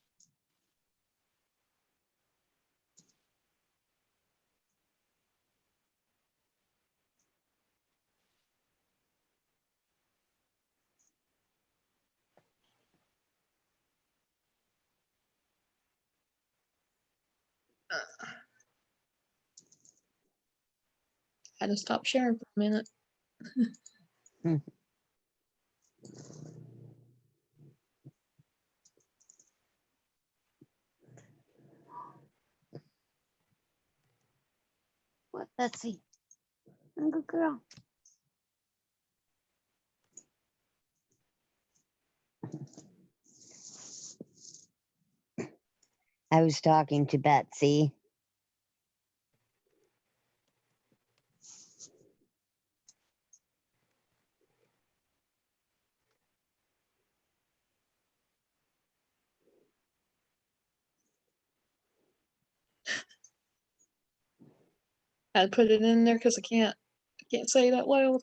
I had to stop sharing for a minute. What, Betsy? Good girl. I was talking to Betsy. Had to put it in there because I can't say that loud.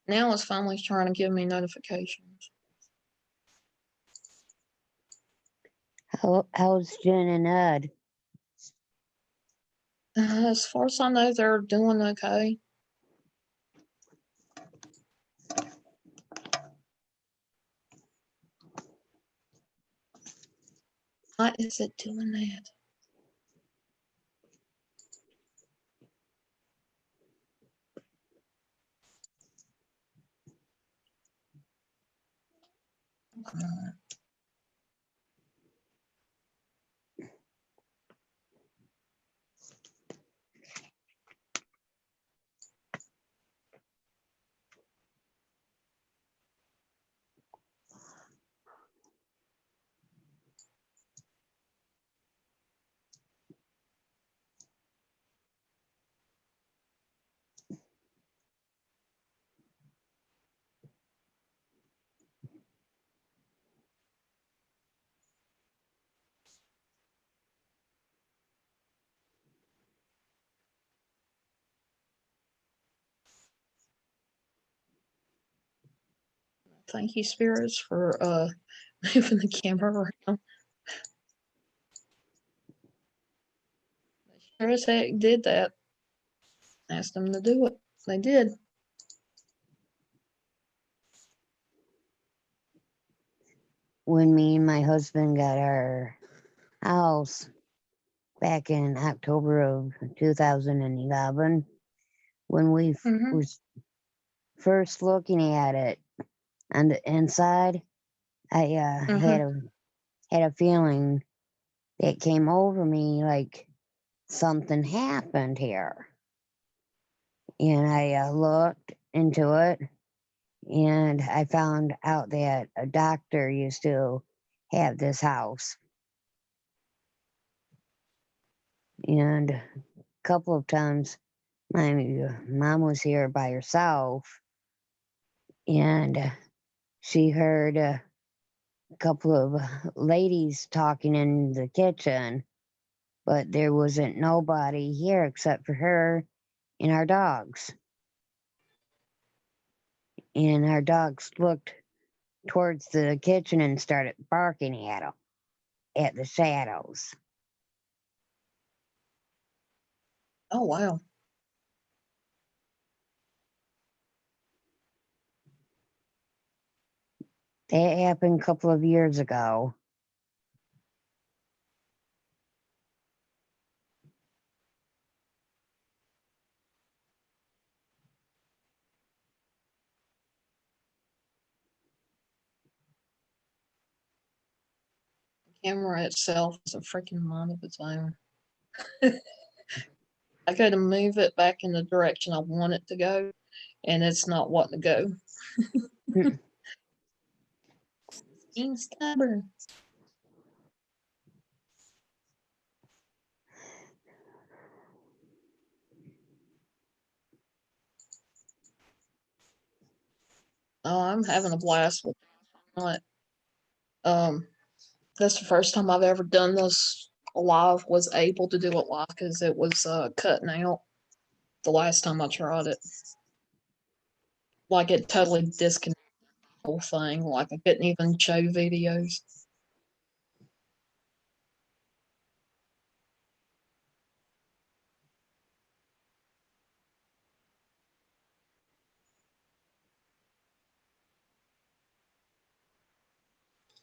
Now it's finally trying to give me notifications. How's Jen and Ed? As far as I know, they're doing okay. Why is it doing that? Come on. Thank you, spirits, for moving the camera around. They sure as heck did that. Asked them to do it. They did. When me and my husband got our house back in October of 2011, when we Mhm. was first looking at it on the inside, I had a feeling that came over me like something happened here. And I looked into it, and I found out that a doctor used to have this house. And a couple of times my mom was here by herself, and she heard a couple of ladies talking in the kitchen, but there wasn't nobody here except for her and our dogs. And our dogs looked towards the kitchen and started barking at them, at the shadows. Oh, wow. That happened a couple of years ago. The camera itself is a freaking mind of its own. I go to move it back in the direction I want it to go, and it's not wanting to go. Being stubborn. Oh, I'm having a blast with it. That's the first time I've ever done this live, was able to do it live because it was cutting out the last time I tried it. Like it totally disconnected the whole thing. Like I couldn't even show videos.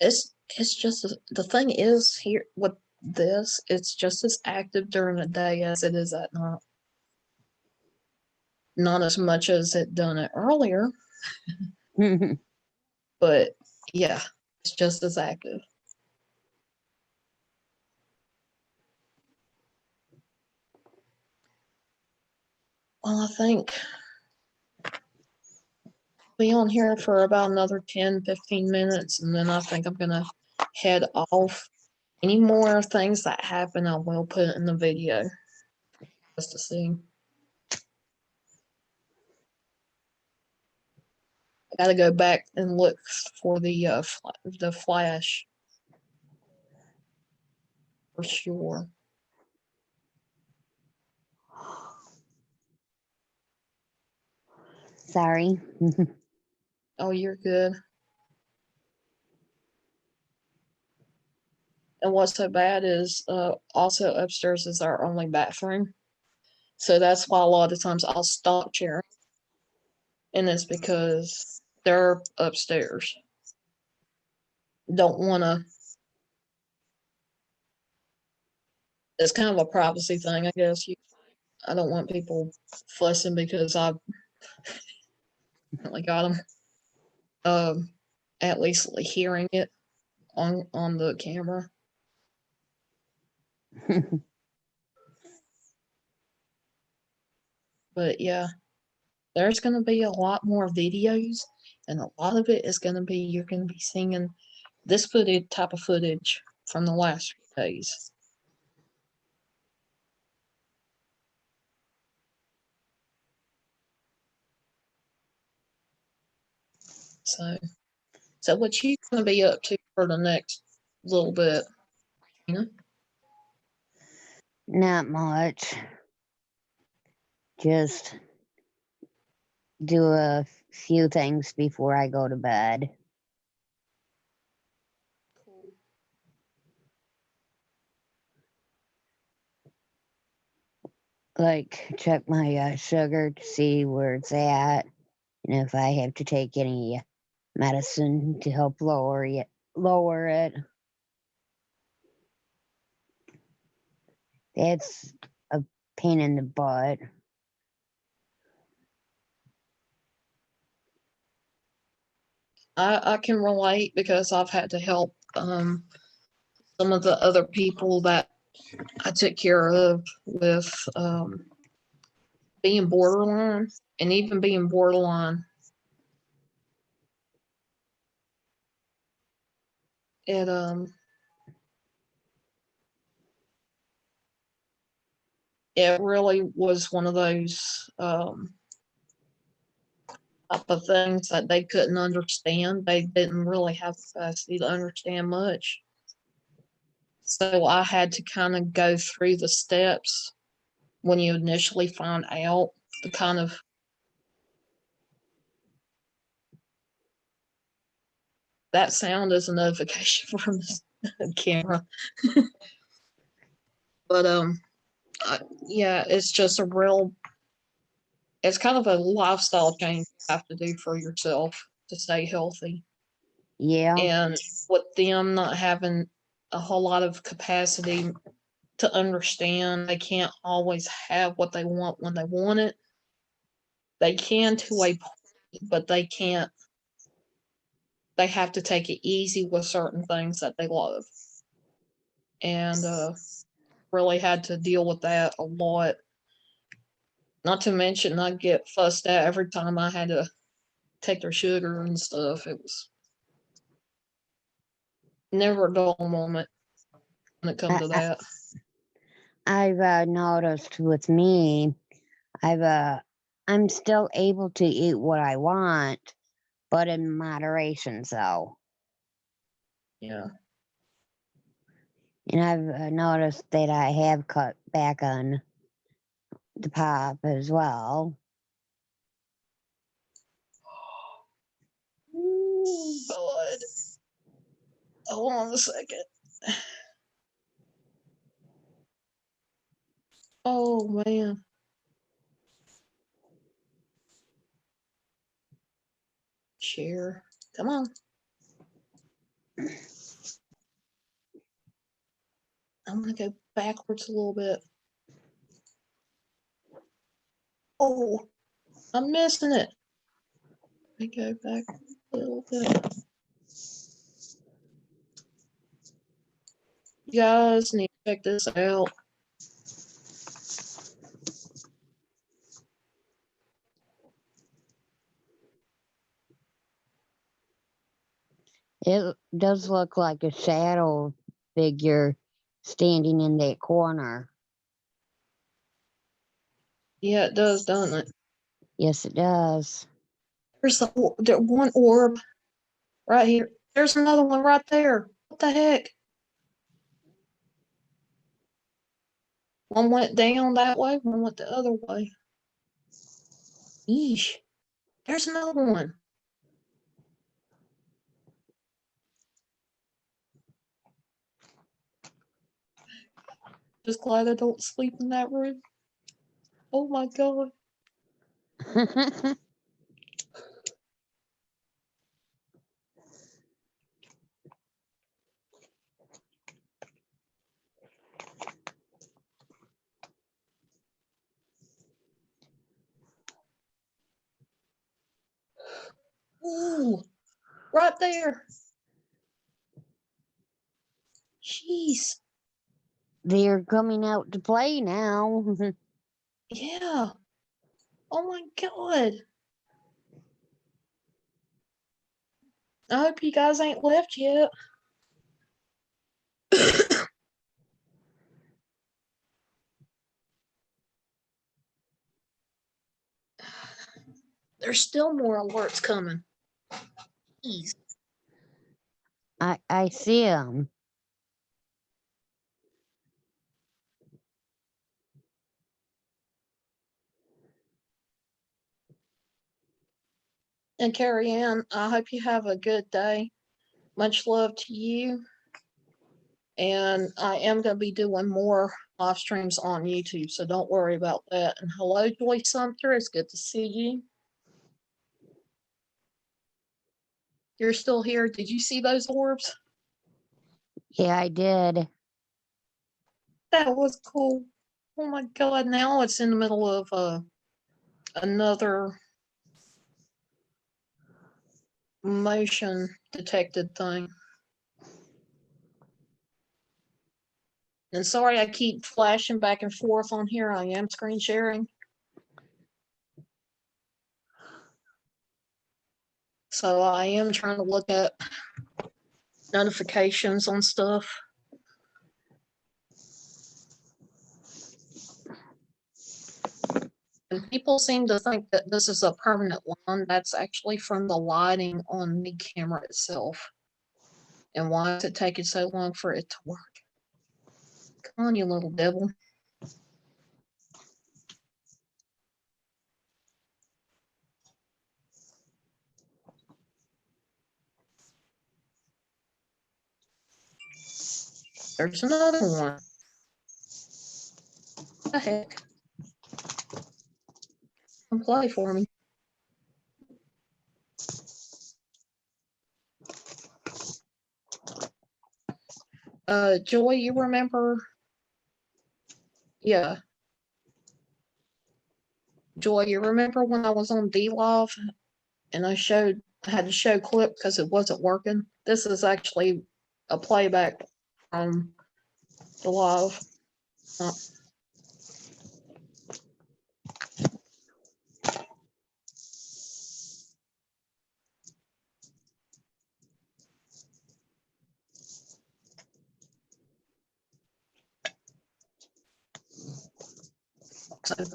It's just the thing is here with this, it's just as active during the day as it is at night. Not as much as it done it earlier, but yeah, it's just as active. Well, I think be on here for about another 10-15 minutes, and then I think I'm gonna head off. Any more things that happen, I will put in the video just to see. I gotta go back and look for the flash for sure. Sorry. Oh, you're good. And what's so bad is also upstairs is our only bathroom. So that's why a lot of times I'll stop sharing. And it's because they're upstairs. Don't want to. It's kind of a privacy thing, I guess. I don't want people fussing because I really got them. At least hearing it on the camera. But yeah, there's going to be a lot more videos, and a lot of it is going to be you're going to be seeing this type of footage from the last few days. So what you going to be up to for the next little bit? You know? Not much. Just do a few things before I go to bed. Like check my sugar to see where it's at, and if I have to take any medicine to help lower it. That's a pain in the butt. I can relate because I've had to help some of the other people that I took care of with being borderline, and even being borderline, it it really was one of those type of things that they couldn't understand. They didn't really have the capacity to understand much. So I had to kind of go through the steps when you initially find out the kind of that sound is a notification from the camera. But yeah, it's just it's kind of a lifestyle change you have to do for yourself to stay healthy. Yeah. And with them not having a whole lot of capacity to understand, they can't always have what they want when they want it. They can to a point, but they can't. They have to take it easy with certain things that they love. And really had to deal with that a lot. Not to mention, I get fussed at every time I had to take their sugar and stuff. It was never a dull moment when it comes to that. I've noticed with me, I'm still able to eat what I want, but in moderation. So, Yeah. and I've noticed that I have cut back on the pop as well. Ooh, God. Hold on a second. Oh, man. Share. Come on. I'm going to go backwards a little bit. Oh, I'm missing it. Let me go back a little bit. You guys need to check this out. It does look like a shadow figure standing in that corner. Yeah, it does, doesn't it? Yes, it does. There's the one orb right here. There's another one right there. What the heck? One went down that way, one went the other way. Yeesh. There's another one. Just glad I don't sleep in that room. Oh my god. Ooh, right there. Jeez. They're coming out to play now. Yeah. Oh my god. I hope you guys ain't left yet. There's still more alerts coming. Jeez. I see them. And Carrie Ann, I hope you have a good day. Much love to you. And I am going to be doing more live streams on YouTube, so don't worry about that. And hello, Joy Sumter. It's good to see you. You're still here. Did you see those orbs? Yeah, I did. That was cool. Oh my god, now it's in the middle of another motion detected thing. And sorry I keep flashing back and forth on here. I am screen sharing. So I am trying to look at notifications on stuff. And people seem to think that this is a permanent line. That's actually from the lighting on the camera itself. And why is it taking so long for it to work? Come on, you little devil. There's another one. What the heck? Come play for me. Joy, you remember? Yeah. Joy, you remember when I was on D-Live and I had to show clip because it wasn't working? This is actually a playback from the live. So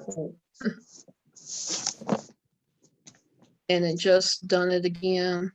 cool. And it just done it again.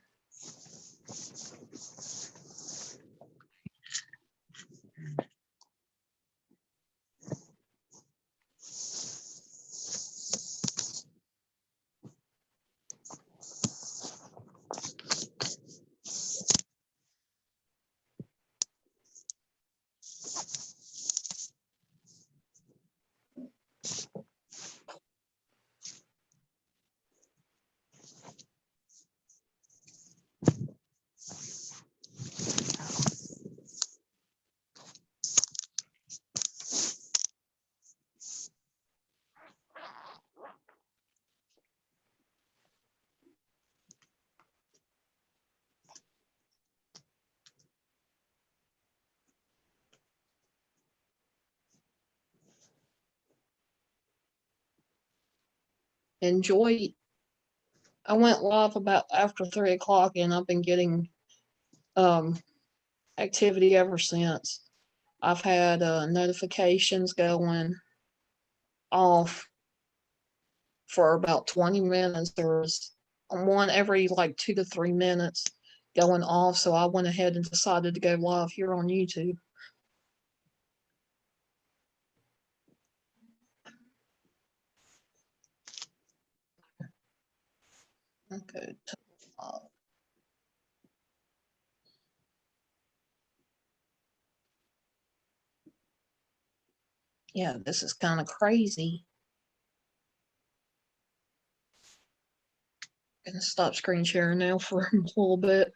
And Joy, I went live about after 3 o'clock and I've been getting um, activity ever since. I've had notifications going off for about 20 minutes. There's one every like 2 to 3 minutes going off. So I went ahead and decided to go live here on YouTube. Okay. Yeah, this is kind of crazy. Gonna stop screen sharing now for a little bit.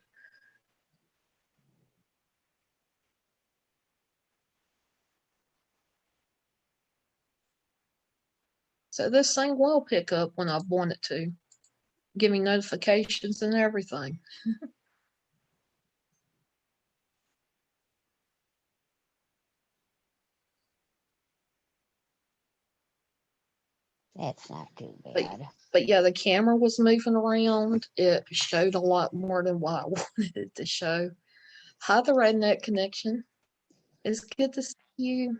So this thing will pick up when I want it to. Give me notifications and everything. That's not too But- bad. But yeah, the camera was moving around. It showed a lot more than what I wanted it to show. Hi, the Redneck Connection. It's good to see you.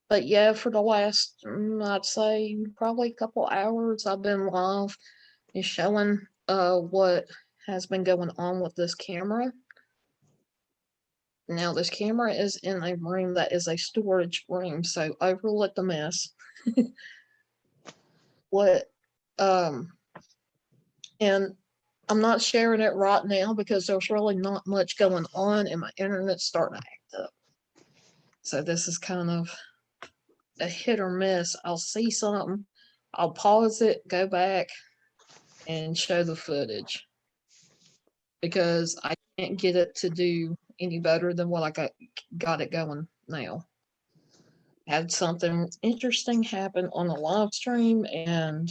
But yeah, for the last, I'd say probably a couple hours, I've been live and showing what has been going on with this camera. Now, this camera is in a room that is a storage room, so overlook the mess. What, and I'm not sharing it right now because there's really not much going on and my internet's starting to act up. So this is kind of a hit or miss. I'll see something, I'll pause it, go back, and show the footage because I can't get it to do any better than what I got it going now. Had something interesting happen on the live stream and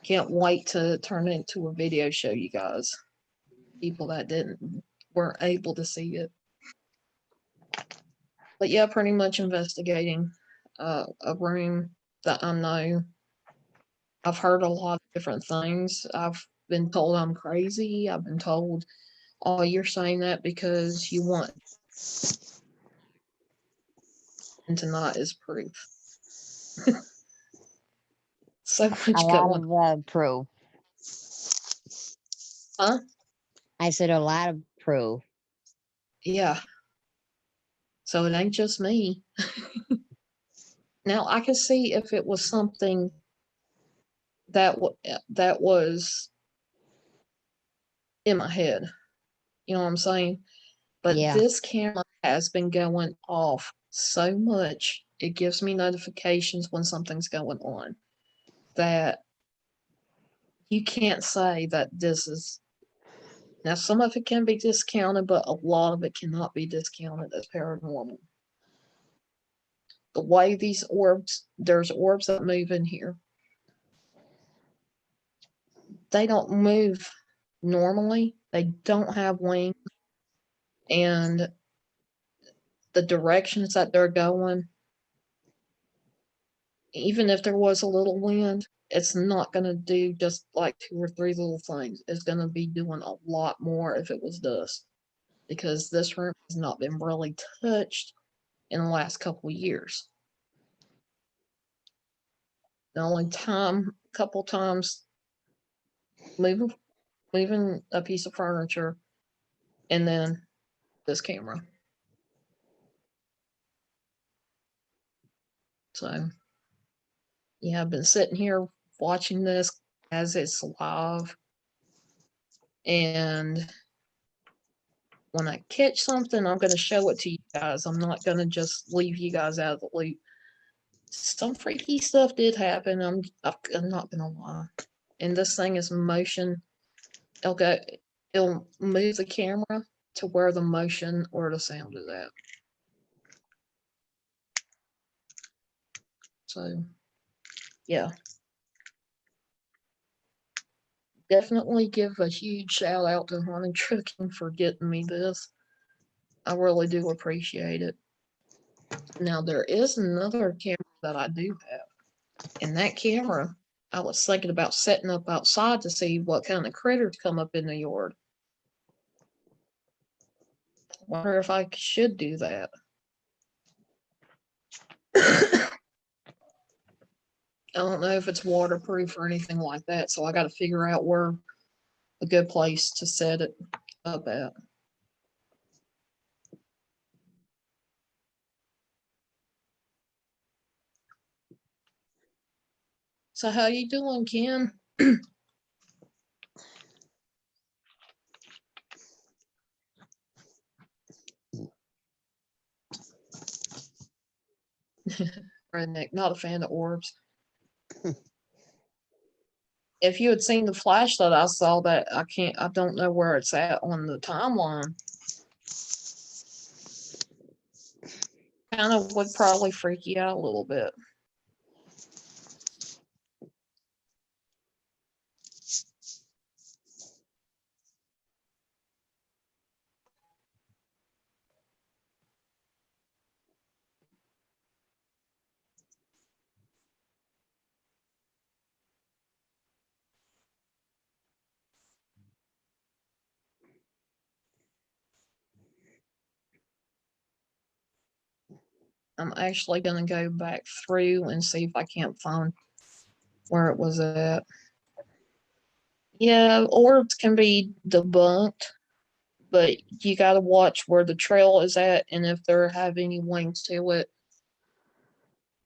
can't wait to turn it into a video show you guys. People that weren't able to see it. But yeah, pretty much investigating a room that I know. I've heard a lot of different things. I've been told I'm crazy. I've been told, oh, you're saying that because you want and tonight is proof. So A much lot going. of proof. Huh? I said a lot of proof. Yeah. So it ain't just me. Now I can see if it was something that was in my head. You know what I'm saying? But Yeah. this camera has been going off so much. It gives me notifications when something's going on that you can't say that this is. Now, some of it can be discounted, but a lot of it cannot be discounted as paranormal. The way these orbs, there's orbs that move in here. They don't move normally. They don't have wings. And the directions that they're going, even if there was a little wind, it's not going to do just like 2 or 3 little things. It's going to be doing a lot more if it was dust because this room has not been really touched in the last couple of years. The only couple times moving a piece of furniture and then this camera. So yeah, I've been sitting here watching this as it's live. And when I catch something, I'm going to show it to you guys. I'm not going to just leave you guys out of the loop. Some freaky stuff did happen. I'm not going to lie. And this thing is motion. It'll move the camera to where the motion or the sound is at. So, yeah. Definitely give a huge shout out to Haunted Trucking for getting me this. I really do appreciate it. Now, there is another camera that I do have. And that camera, I was thinking about setting up outside to see what kind of critters come up in the yard. Wonder if I should do that. I don't know if it's waterproof or anything like that, so I got to figure out where a good place to set it up at. So how you doing, Ken? Redneck, not a fan of orbs. If you had seen the flash that I saw, that I don't know where it's at on the timeline. Kind of would probably freak you out a little bit. I'm actually gonna go back through and see if I can't find where it was at. Yeah, orbs can be debunked, but you got to watch where the trail is at and if there have any wings to it.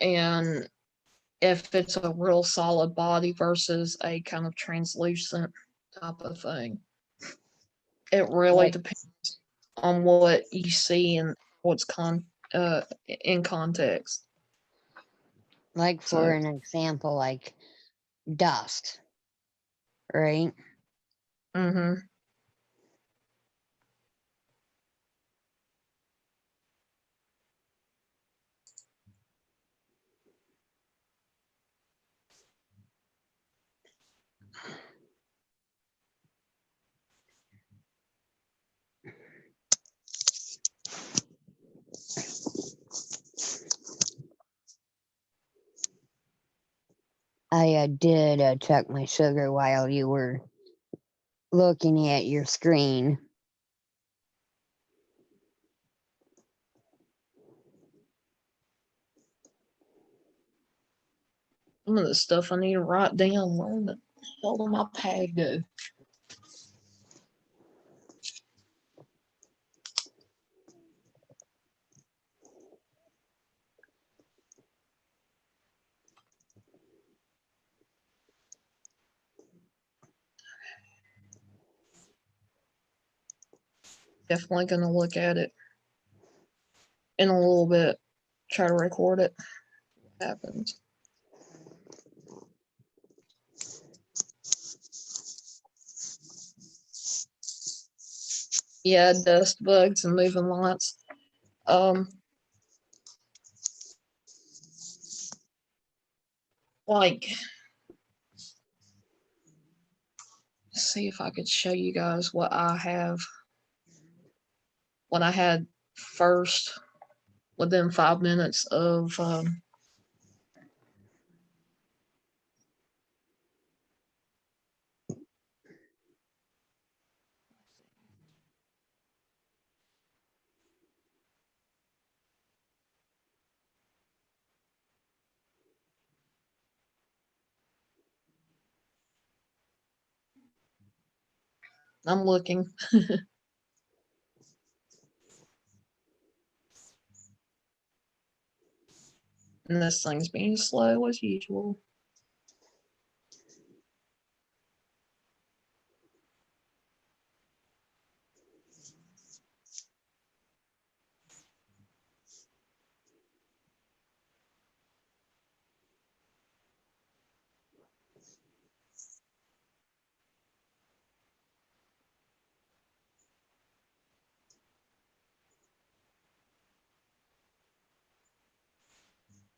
And if it's a real solid body versus a kind of translucent type of thing. It really Like- depends on what you see and what's in context. Like So- for an example, like dust, right? Mm-hmm. I did check my sugar while you were looking at your screen. Some of the stuff I need to write down. Where the hell did my pad go? Definitely gonna look at it in a little bit. Try to record it. What happens. Yeah, dust bugs and moving lights. Like, see if I could show you guys what I have. What I had first within 5 minutes of I'm looking. And this thing's being slow as usual.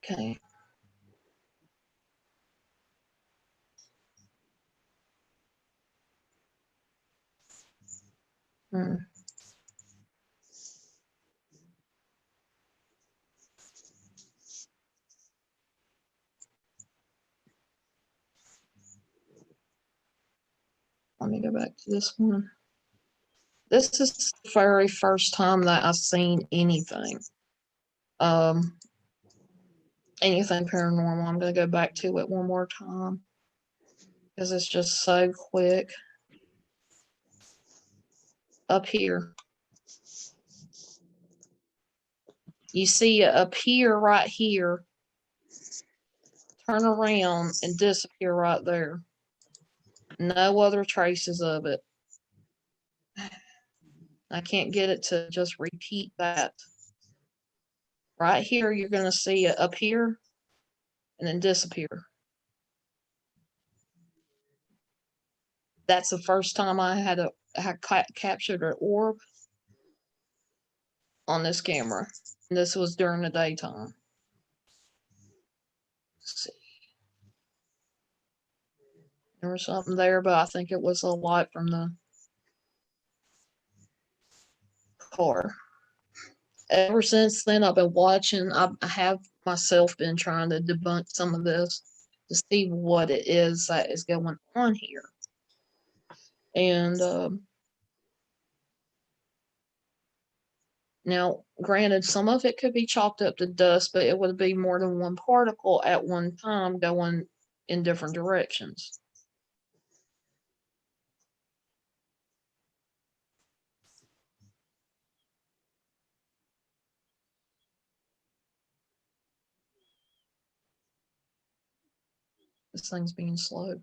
Okay. Hmm. Let me go back to this one. This is the very first time that I've seen anything. Anything paranormal. I'm gonna go back to it one more time because it's just so quick. Up here. You see it appear right here, turn around and disappear right there. No other traces of it. I can't get it to just repeat that. Right here, you're going to see it appear and then disappear. That's the first time I had captured an orb on this camera. And this was during the daytime. Let's see. There was something there, but I think it was a light from the car. Ever since then, I've been watching. I have myself been trying to debunk some of this to see what it is that is going on here. And now, granted, some of it could be chalked up to dust, but it would be more than one particle at one time going in different directions. This thing's being slow.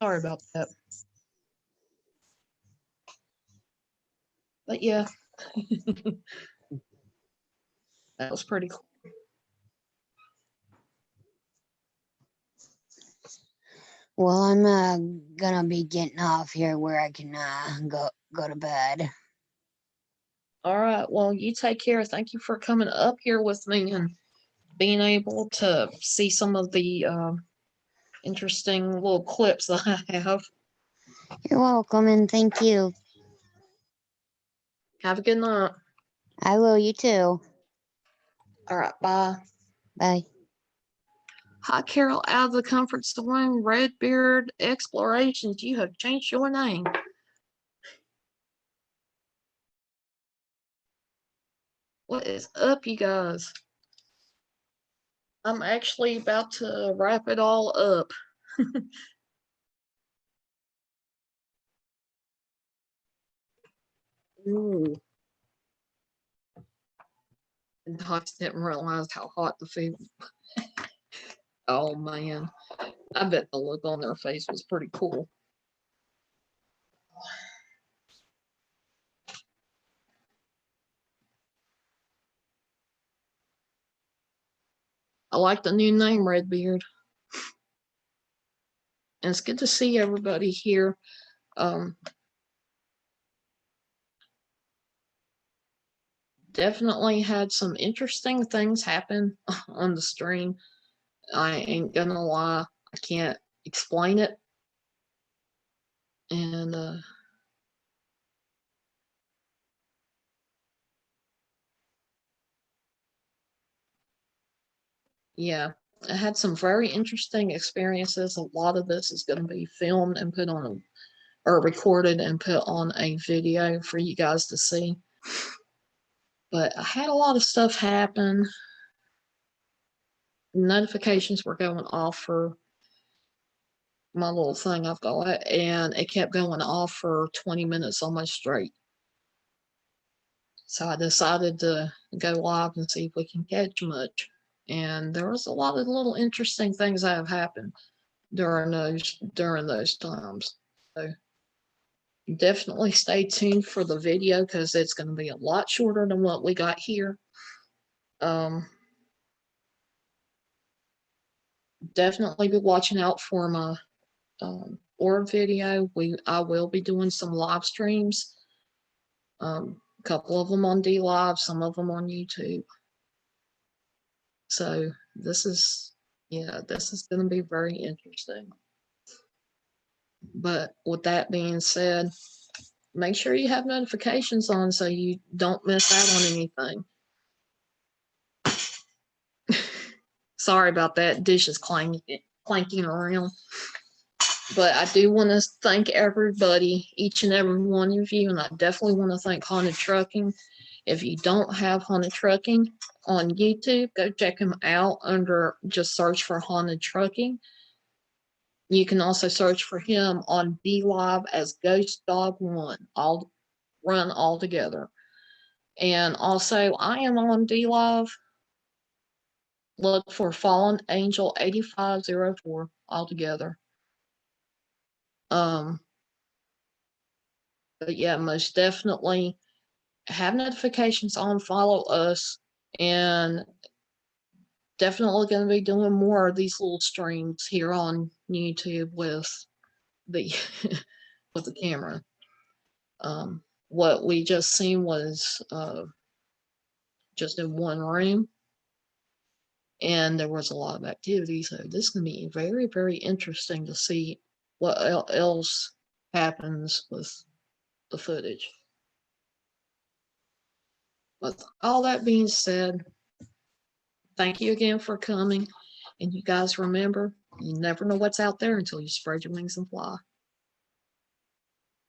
Sorry about that. But yeah, that was pretty cool. Well, I'm gonna be getting off here where I can go to bed. All right. Well, you take care. Thank you for coming up here with me and being able to see some of the interesting little clips that I have. You're welcome, and thank you. Have a good night. I will. You too. All right. Bye. Bye. Hi, Carol, out of the comfort zone, Redbeard Explorations. You have changed your name. What is up, you guys? I'm actually about to wrap it all up. Ooh. And Docs didn't realize how hot the food. Oh man, I bet the look on their face was pretty cool. I like the new name, Redbeard. And it's good to see everybody here. Definitely had some interesting things happen on the stream. I ain't gonna lie, I can't explain it. And yeah, I had some very interesting experiences. A lot of this is going to be filmed and put on or recorded and put on a video for you guys to see. But I had a lot of stuff happen. Notifications were going off for my little thing I've got, and it kept going off for 20 minutes almost straight. So I decided to go live and see if we can catch much. And there was a lot of little interesting things that have happened during those times. So definitely stay tuned for the video because it's going to be a lot shorter than what we got here. Definitely be watching out for my orb video. I will be doing some live streams. A couple of them on DLive, some of them on YouTube. So this is going to be very interesting. But with that being said, make sure you have notifications on so you don't miss out on anything. Sorry about that. Dishes clanking around. But I do want to thank everybody, each and every one of you, and I definitely want to thank Haunted Trucking. If you don't have Haunted Trucking on YouTube, go check him out under, just search for Haunted Trucking. You can also search for him on BeLive as Ghost Dog One, all run all together. And also, I am on DLive. Look for Fallen Angel 8504 all together. But yeah, most definitely have notifications on, follow us, and definitely going to be doing more of these little streams here on YouTube with the with the camera. What we just seen was just in one room, and there was a lot of activity. So this is going to be very, very interesting to see what else happens with the footage. With all that being said, thank you again for coming. And you guys remember, you never know what's out there until you spread your wings and fly.